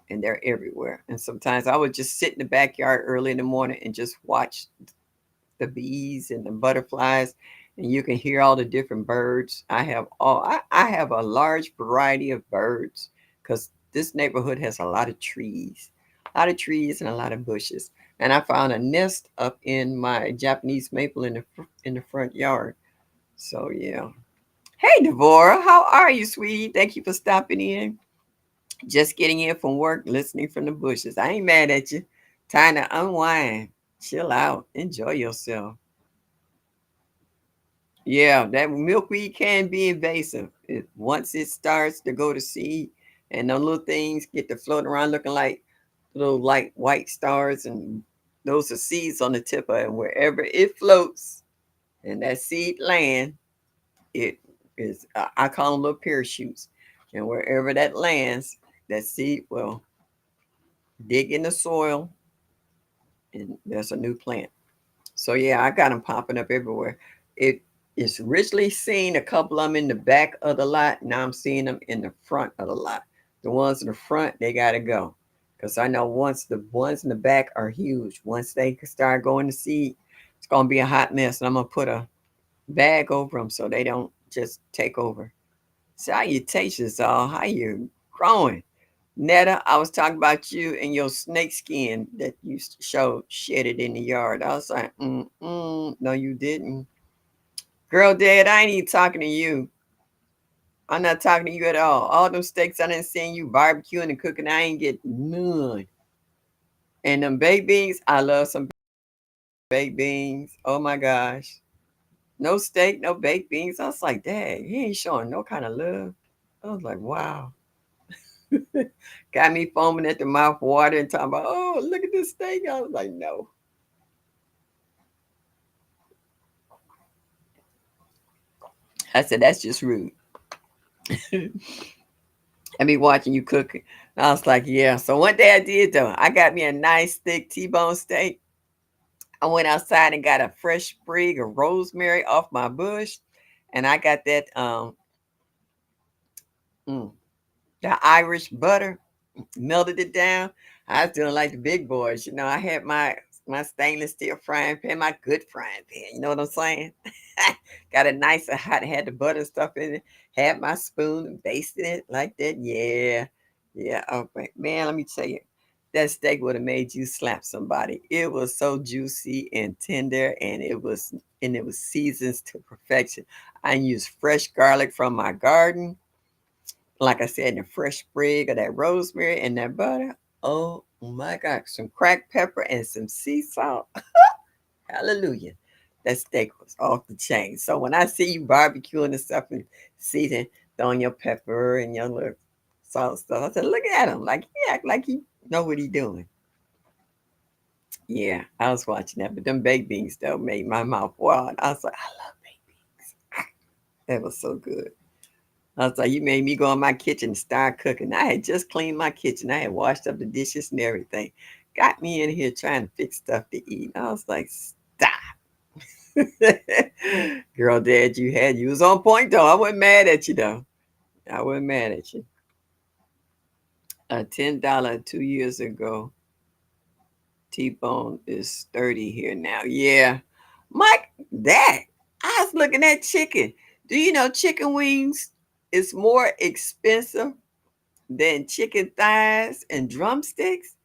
and they're everywhere. And sometimes I would just sit in the backyard early in the morning and just watch the bees and the butterflies, and you can hear all the different birds. I have a large variety of birds because this neighborhood has a lot of trees and a lot of bushes. And I found a nest up in my Japanese maple in the front yard. So yeah. Hey Devora, how are you, sweetie? Thank you for stopping in. Just getting in from work, listening from the bushes. I ain't mad at you. Time to unwind, chill out, enjoy yourself. Yeah, that milkweed can be invasive. Once it starts to go to seed, and the little things get to floating around looking like little like white stars, and those are seeds on the tip of it. Wherever it floats and that seed land, it is. I call them little parachutes, and wherever that lands, that seed will dig in the soil, and there's a new plant. So yeah, I got them popping up everywhere. It is richly seen a couple of them in the back of the lot. Now I'm seeing them in the front of the lot. The ones in the front, they gotta go. Cause I know once the ones in the back are huge. Once they start going to seed, it's gonna be a hot mess. And I'm gonna put a bag over them so they don't just take over. Salutations, all. How you growing? Netta, I was talking about you and your snake skin that you showed shedded in the yard. I was like, no, you didn't. Girl, Dad, I ain't even talking to you. I'm not talking to you at all. All them steaks I didn't see you barbecuing and cooking, I ain't get none. And them baked beans, I love some baked beans. Oh my gosh. No steak, no baked beans. I was like, dang, he ain't showing no kind of love. I was like, wow. Got me foaming at the mouth, water, and talking about, oh, look at this steak. I was like, no. I said, that's just rude. I be watching you cook. And I was like, yeah. So one day I did though. I got me a nice thick T-bone steak. I went outside and got a fresh sprig of rosemary off my bush, and I got that mm, the Irish butter, melted it down. I was doing like the big boys, you know. I had my stainless steel frying pan, my good frying pan. You know what I'm saying? Got a nice hot, had the butter stuff in it. Had my spoon and basted it like that. Yeah, yeah. Oh man, let me tell you, that steak would have made you slap somebody. It was so juicy and tender, and it was seasoned to perfection. I used fresh garlic from my garden, like I said, the fresh sprig of that rosemary and that butter. Oh my God, some cracked pepper and some sea salt. Hallelujah. That steak was off the chain. So when I see you barbecuing and stuff and seasoning, throwing your pepper and your little salt stuff, I said, look at him. Like he act like he know what he doing. Yeah, I was watching that. But them baked beans though made my mouth wild. I was like, I love baked beans. That was so good. I was like, you made me go in my kitchen and start cooking. I had just cleaned my kitchen. I had washed up the dishes and everything. Got me in here trying to fix stuff to eat. I was like, stop. Girl, dad, you was on point though. I wasn't mad at you though. I wasn't mad at you. A $10 2 years ago. T-bone is 30 here now. Yeah. Mike, that. I was looking at chicken. Do you know chicken wings is more expensive than chicken thighs and drumsticks?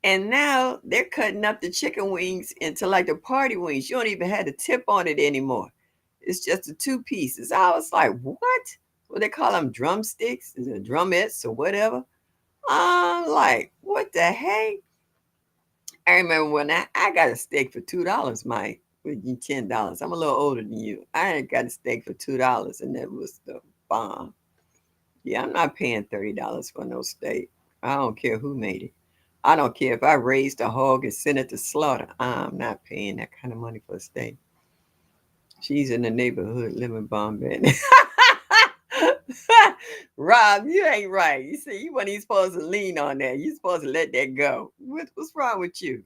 And now they're cutting up the chicken wings into like the party wings. You don't even have the tip on it anymore. It's just the two pieces. I was like, what? What they call them, drumsticks? Is it drumettes or whatever? I'm like, what the heck? I remember when I got a steak for $2, Mike, with you $10. I'm a little older than you. I got a steak for $2, and that was the bomb. Yeah, I'm not paying $30 for no steak. I don't care who made it. I don't care if I raised a hog and sent it to slaughter. I'm not paying that kind of money for a steak. She's in the neighborhood living bomb bed. Rob, you ain't right. You see, you weren't even supposed to lean on that. You supposed to let that go. What's wrong with you?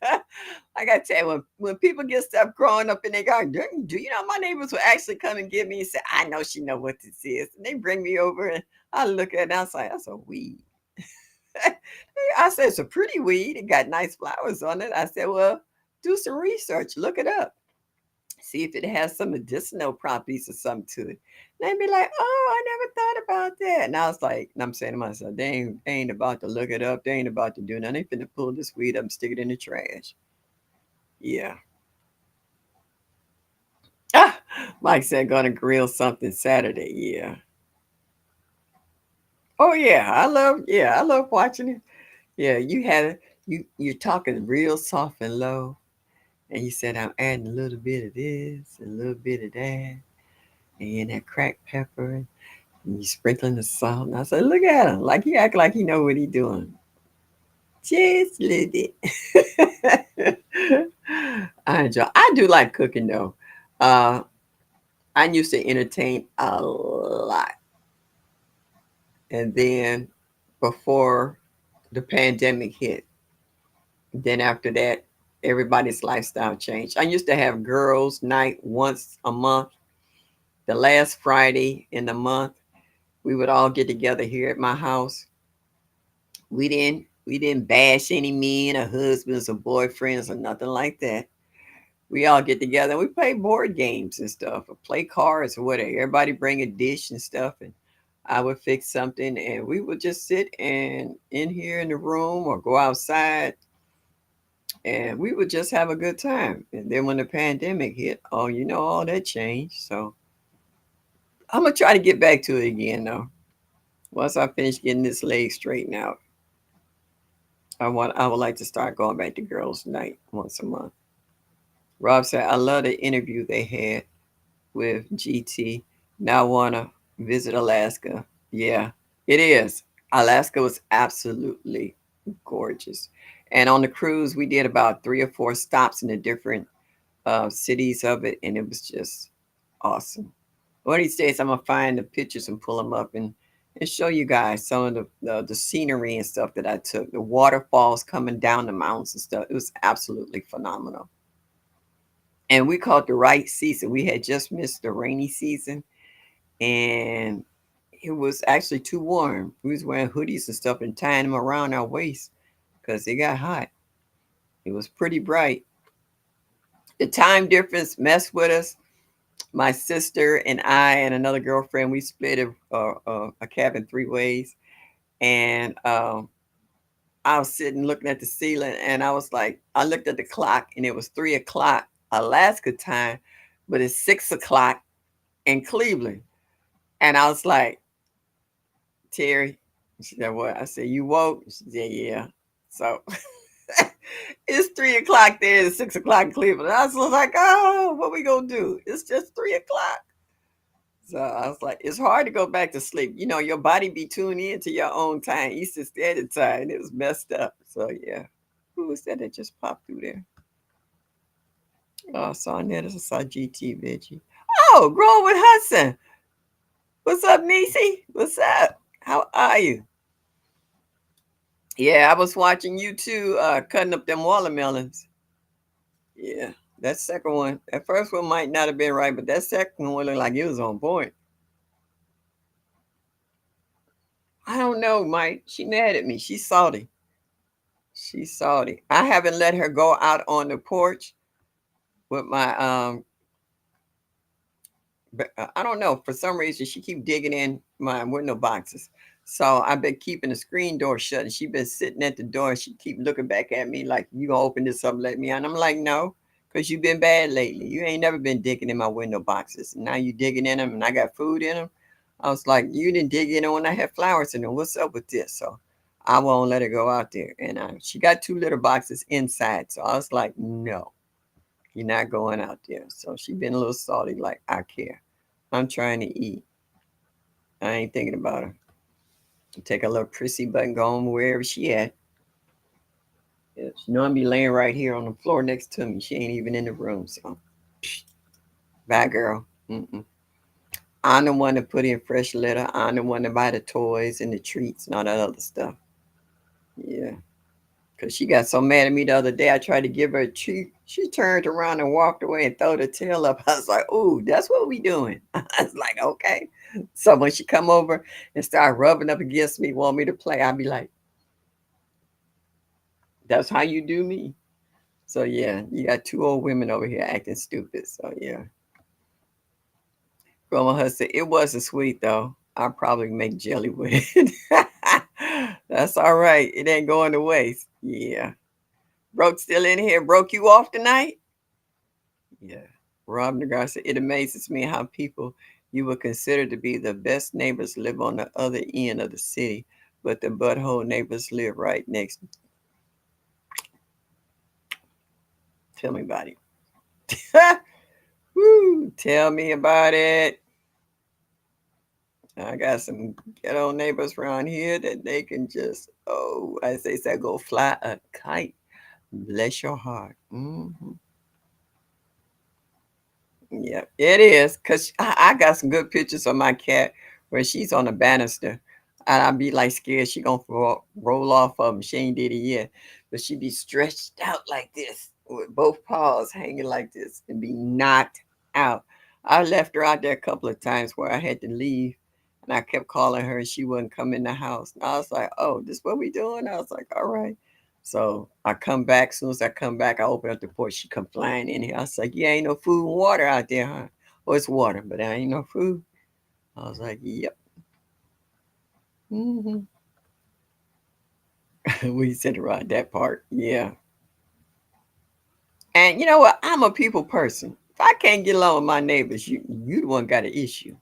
I gotta tell you, when people get stuff growing up in their garden, do you know my neighbors will actually come and get me and say, I know she know what this is. And they bring me over and I look at it and I was like, that's a weed. I said, it's a pretty weed. It got nice flowers on it. I said, well, do some research, look it up, see if it has some medicinal properties or something to it. And they'd be like, oh, I never thought about that. And I was like, and I'm saying to myself, they ain't about to look it up. They ain't about to do nothing. They finna pull this weed up and stick it in the trash. Yeah. Ah, Mike said gonna grill something Saturday. Yeah. Oh yeah, I love watching it. Yeah, you're talking real soft and low. And you said I'm adding a little bit of this and a little bit of that. And that cracked pepper and you sprinkling the salt. And I said, look at him. Like he act like he know what he doing. Just a little bit. I do like cooking though. Uh I used to entertain a lot. And then before the pandemic hit, then after that, everybody's lifestyle changed. I used to have girls' night once a month. The last Friday in the month, we would all get together here at my house. We didn't bash any men or husbands or boyfriends or nothing like that. We all get together and we play board games and stuff, or play cards or whatever. Everybody bring a dish and stuff, and I would fix something, and we would just sit and in here in the room or go outside, and we would just have a good time. And then when the pandemic hit, oh, all that changed. So I'm gonna try to get back to it again though. Once I finish getting this leg straightened out, I would like to start going back to girls' night once a month. Rob said, I love the interview they had with GT. Now I wanna visit Alaska. Yeah, it is. Alaska was absolutely gorgeous. And on the cruise, we did about 3 or 4 stops in the different cities of it, and it was just awesome. One of these days, I'm gonna find the pictures and pull them up and show you guys some of the scenery and stuff that I took. The waterfalls coming down the mountains and stuff. It was absolutely phenomenal. And we caught the right season. We had just missed the rainy season, and it was actually too warm. We was wearing hoodies and stuff and tying them around our waist because it got hot. It was pretty bright. The time difference messed with us. My sister and I and another girlfriend, we split a cabin 3 ways, and I was sitting looking at the ceiling, and I was like, I looked at the clock, and it was 3 o'clock Alaska time, but it's 6 o'clock in Cleveland, and I was like, Terry, she said, what? I said, you woke? She said, yeah. So it's 3 o'clock there, it's 6 o'clock in Cleveland. I was like, oh, what we gonna do? It's just 3 o'clock. So I was like, it's hard to go back to sleep. You know, your body be tuned in to your own time, Eastern Standard Time. It was messed up. So yeah. Who was that just popped through there? Oh, I saw Netta. I saw GT Veggie. Oh, Growing with Hudson. What's up, Nisi? What's up? How are you? Yeah, I was watching you too, cutting up them watermelons. Yeah. That second one, that first one might not have been right, but that second one looked like it was on point. I don't know, Mike. She mad at me. She's salty. She's salty. I haven't let her go out on the porch with my but I don't know. For some reason, she keep digging in my window boxes. So I've been keeping the screen door shut, and she been sitting at the door, and she keep looking back at me like, "You gonna open this up, and let me out?" And I'm like, "No, cause you been bad lately. You ain't never been digging in my window boxes. And now you digging in them, and I got food in them." I was like, "You didn't dig in them when I had flowers in them. What's up with this?" So I won't let her go out there. And she got 2 litter boxes inside, so I was like, "No, you're not going out there." So she been a little salty, like I care. I'm trying to eat. I ain't thinking about her. Take a little prissy button, go on wherever she at. Yeah, she know I'm be laying right here on the floor next to me. She ain't even in the room. So, bye, girl. Mm-mm. I'm the one that put in fresh litter. I'm the one to buy the toys and the treats and all that other stuff. Yeah. Because she got so mad at me the other day. I tried to give her a treat. She turned around and walked away and threw her tail up. I was like, ooh, that's what we doing. I was like, okay. So when she come over and start rubbing up against me, want me to play, I'd be like, that's how you do me. So yeah, you got 2 old women over here acting stupid. So yeah. Grandma Hudson, it wasn't sweet though. I'll probably make jelly with it. That's all right. It ain't going to waste. Yeah. Broke still in here. Broke you off tonight? Yeah. Rob Nagar said, it amazes me how people you would consider to be the best neighbors live on the other end of the city, but the butthole neighbors live right next. Tell me about it. Woo, tell me about it. I got some ghetto neighbors around here that they can just, oh, as they say, go fly a kite. Bless your heart. Yeah, it is. Cause I got some good pictures of my cat where she's on a banister, and I be like scared she gonna roll off of them. She ain't did it yet, but she be stretched out like this with both paws hanging like this and be knocked out. I left her out there a couple of times where I had to leave, and I kept calling her, and she wouldn't come in the house. And I was like, "Oh, this what we doing?" I was like, "All right." So I come back. As soon as I come back, I open up the porch. She come flying in here. I was like, "Yeah, ain't no food and water out there, huh?" Well, it's water, but there ain't no food. I was like, "Yep." Mm-hmm. We said around that part. Yeah. And you know what? I'm a people person. If I can't get along with my neighbors, you the one got an issue.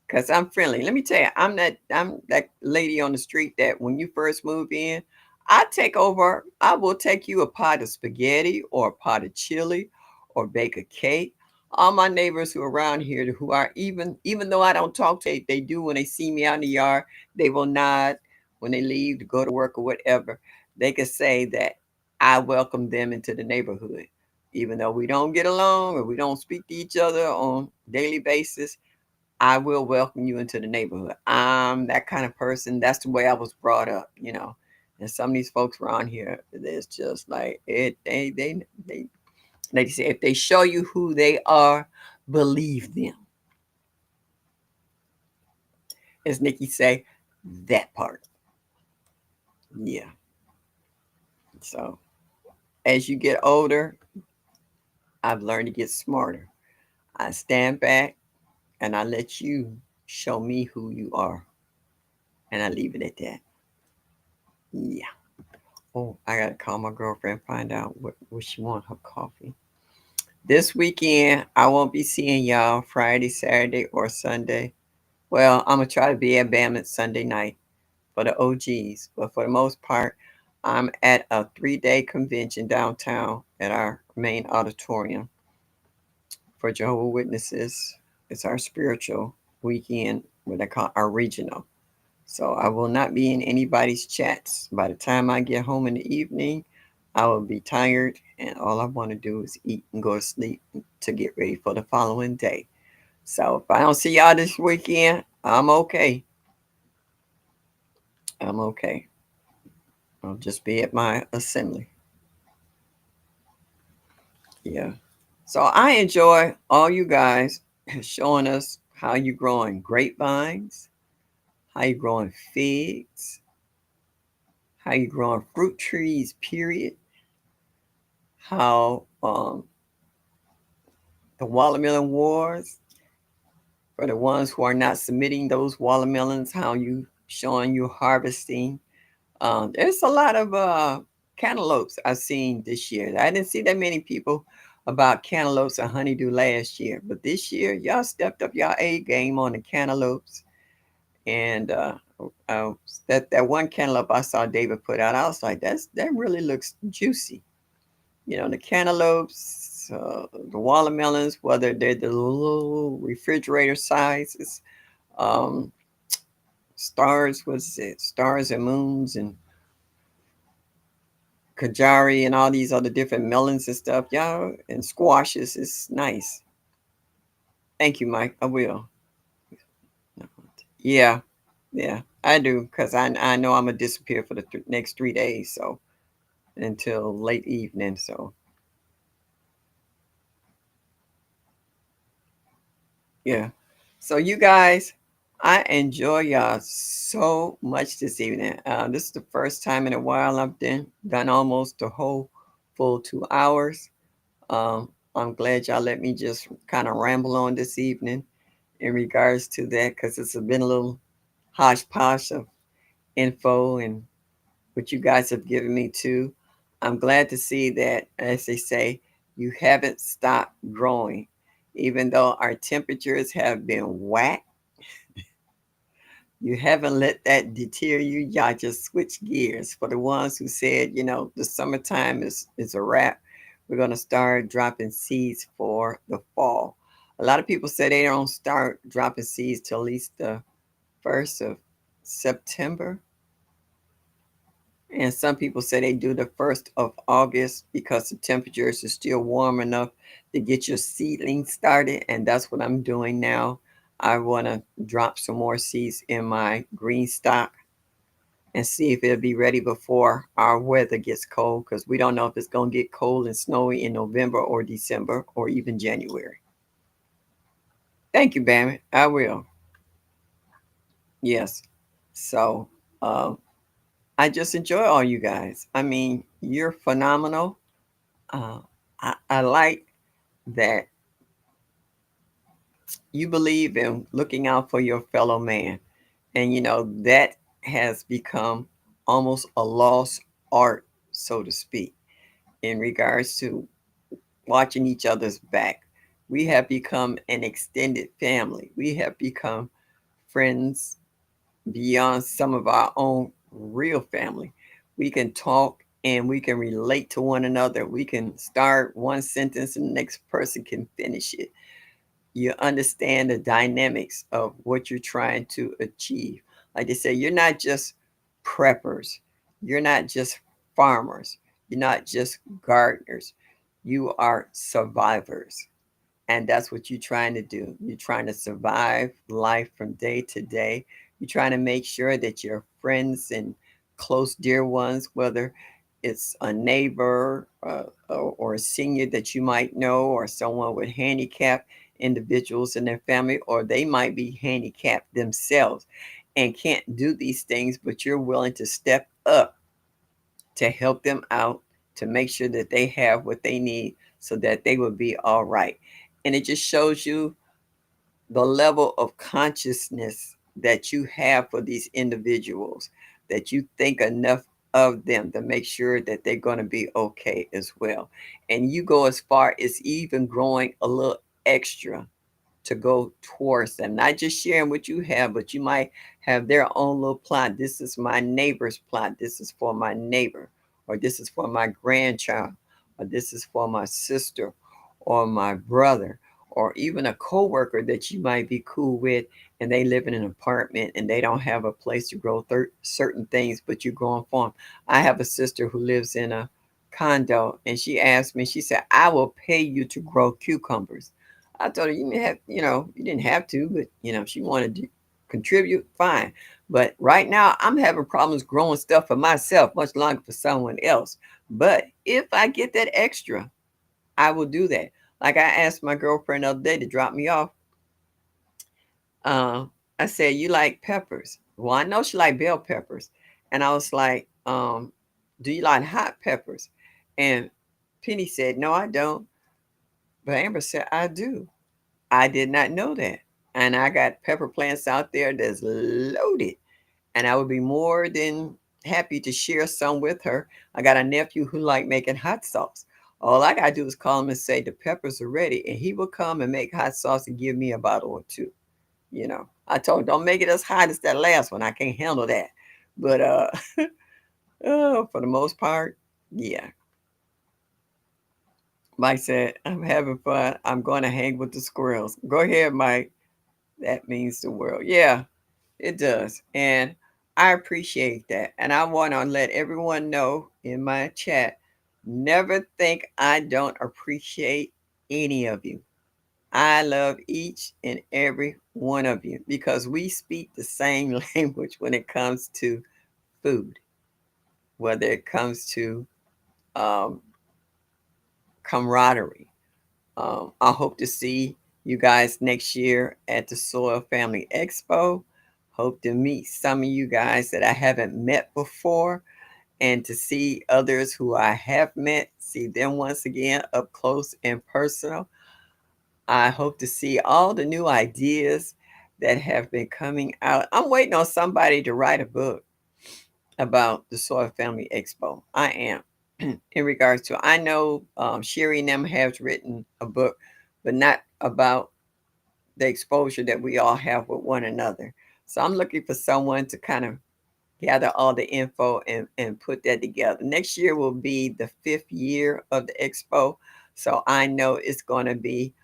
Cause I'm friendly. Let me tell you, I'm that lady on the street that when you first move in, I take over. I will take you a pot of spaghetti or a pot of chili or bake a cake. All my neighbors who are around here who are even though I don't talk to them, they do when they see me out in the yard, they will nod when they leave to go to work or whatever. They can say that I welcome them into the neighborhood. Even though we don't get along or we don't speak to each other on a daily basis, I will welcome you into the neighborhood. I'm that kind of person. That's the way I was brought up. And some of these folks around here, it's just like it. They say if they show you who they are, believe them. As Nikki say, that part. Yeah. So as you get older, I've learned to get smarter. I stand back and I let you show me who you are, and I leave it at that. Yeah. Oh, I gotta call my girlfriend, find out what she want her coffee. This weekend, I won't be seeing y'all Friday, Saturday, or Sunday. Well, I'm gonna try to be at Bam Sunday night for the OGs, but for the most part, I'm at a 3-day convention downtown at our main auditorium for Jehovah Witnesses. It's our spiritual weekend, what they call our regional. So I will not be in anybody's chats. By the time I get home in the evening, I will be tired and all I want to do is eat and go to sleep to get ready for the following day. So if I don't see y'all this weekend, I'm okay. I'm okay. I'll just be at my assembly. Yeah. So I enjoy all you guys showing us how you growing grapevines, how you growing figs, how you growing fruit trees, period. How the watermelon wars for the ones who are not submitting those watermelons, how you showing you harvesting. There's a lot of cantaloupes I've seen this year. I didn't see that many people about cantaloupes and honeydew last year, but this year y'all stepped up y'all A game on the cantaloupes. And uh, that one cantaloupe I saw David put out, I was like, that really looks juicy. The cantaloupes, the watermelons, whether they're the little refrigerator sizes, um, stars, what's it, stars and moons, and kajari, and all these other different melons and stuff, y'all, and squashes. It's nice. Thank you, Mike. I will. Yeah, yeah, I do, because I know I'm going to disappear for the next 3 days, so until late evening. So, yeah. So you guys, I enjoy y'all so much this evening. This is the first time in a while I've done almost the whole full 2 hours. I'm glad y'all let me just kind of ramble on this evening in regards to that, because it's been a little hodgepodge of info and what you guys have given me too. I'm glad to see that, as they say, you haven't stopped growing, even though our temperatures have been whack. You haven't let that deter you. Y'all just switch gears. For the ones who said, the summertime is a wrap, we're going to start dropping seeds for the fall. A lot of people say they don't start dropping seeds till at least the 1st of September. And some people say they do the 1st of August because the temperatures are still warm enough to get your seedlings started. And that's what I'm doing now. I want to drop some more seeds in my green stock and see if it'll be ready before our weather gets cold, because we don't know if it's going to get cold and snowy in November or December or even January. Thank you, Bammy. I will. Yes. So um, I just enjoy all you guys. I mean, you're phenomenal. Uh, I like that you believe in looking out for your fellow man. And, that has become almost a lost art, so to speak, in regards to watching each other's back. We have become an extended family. We have become friends beyond some of our own real family. We can talk and we can relate to one another. We can start one sentence and the next person can finish it. You understand the dynamics of what you're trying to achieve. Like they say, you're not just preppers, you're not just farmers, you're not just gardeners, you are survivors. And that's what you're trying to do. You're trying to survive life from day to day. You're trying to make sure that your friends and close, dear ones, whether it's a neighbor or a senior that you might know, or someone with handicapped individuals in their family, or they might be handicapped themselves and can't do these things, but you're willing to step up to help them out, to make sure that they have what they need so that they will be all right. And it just shows you the level of consciousness that you have for these individuals, that you think enough of them to make sure that they're going to be okay as well. And you go as far as even growing a little extra to go towards them. Not just sharing what you have, but you might have their own little plot. This is my neighbor's plot. This is for my neighbor, or this is for my grandchild, or this is for my sister, or my brother, or even a coworker that you might be cool with, and they live in an apartment and they don't have a place to grow certain things, but you grow them for them. I have a sister who lives in a condo, and she asked me. She said, "I will pay you to grow cucumbers." I told her you may have, you didn't have to, but she wanted to contribute, fine. But right now I'm having problems growing stuff for myself, much longer for someone else. But if I get that extra, I will do that. Like I asked my girlfriend the other day to drop me off. Uh, I said, "You like peppers?" Well, I know she like bell peppers, and I was like, "Do you like hot peppers?" And Penny said, "No, I don't." But Amber said, "I do." I did not know that. And I got pepper plants out there that's loaded. And I would be more than happy to share some with her. I got a nephew who like making hot sauce. All I gotta do is call him and say the peppers are ready, and he will come and make hot sauce and give me a bottle or two. I told him don't make it as hot as that last one. I can't handle that. But for the most part, yeah. Mike said, I'm having fun. I'm going to hang with the squirrels. Go ahead, Mike. That means the world. Yeah, it does. And I appreciate that. And I want to let everyone know in my chat, never think I don't appreciate any of you. I love each and every one of you because we speak the same language when it comes to food, whether it comes to um, camaraderie. I hope to see you guys next year at the Soil Family Expo. Hope to meet some of you guys that I haven't met before, and to see others who I have met, see them once again up close and personal. I hope to see all the new ideas that have been coming out. I'm waiting on somebody to write a book about the Soil Family Expo. I am. In regards to, I know Sherry and them has written a book, but not about the exposure that we all have with one another. So I'm looking for someone to kind of gather all the info and put that together. Next year will be the 5th year of the expo. So I know it's going to be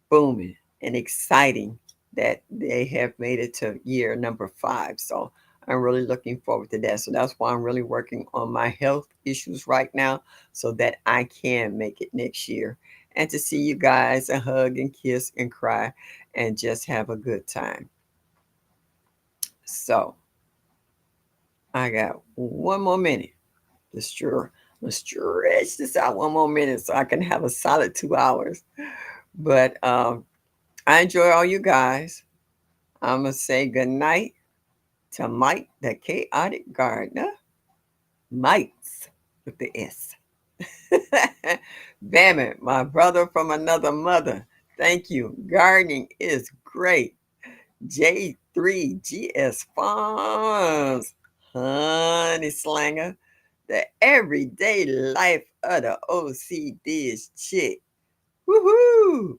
booming and exciting that they have made it to year number 5. So I'm really looking forward to that. So that's why I'm really working on my health issues right now so that I can make it next year and to see you guys and hug and kiss and cry and just have a good time. So I got one more minute. Let's stretch this out one more minute so I can have a solid 2 hours. But I enjoy all you guys. I'm going to say good night to Mike, the chaotic gardener. Mites with the S. Damn it, my brother from another mother. Thank you. Gardening is great. J3GS Farms. Honey Slanger. The everyday life of the OC chick. Woohoo!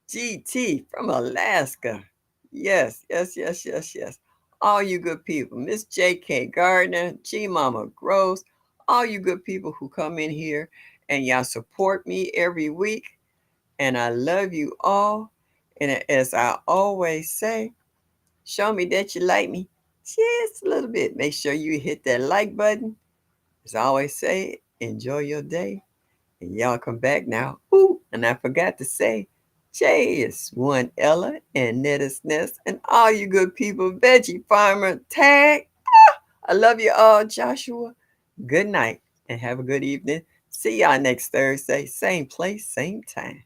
GT from Alaska. Yes, yes, yes, yes, yes. All you good people, Miss J.K. Gardner, G Mama Gross, all you good people who come in here and y'all support me every week. And I love you all. And as I always say, show me that you like me just a little bit. Make sure you hit that like button. As I always say, enjoy your day. And y'all come back now. Ooh, and I forgot to say, Jay is one Ella and Netta's Nest and all you good people, Veggie Farmer Tag. I love you all, Joshua. Good night and have a good evening. See y'all next Thursday. Same place, same time.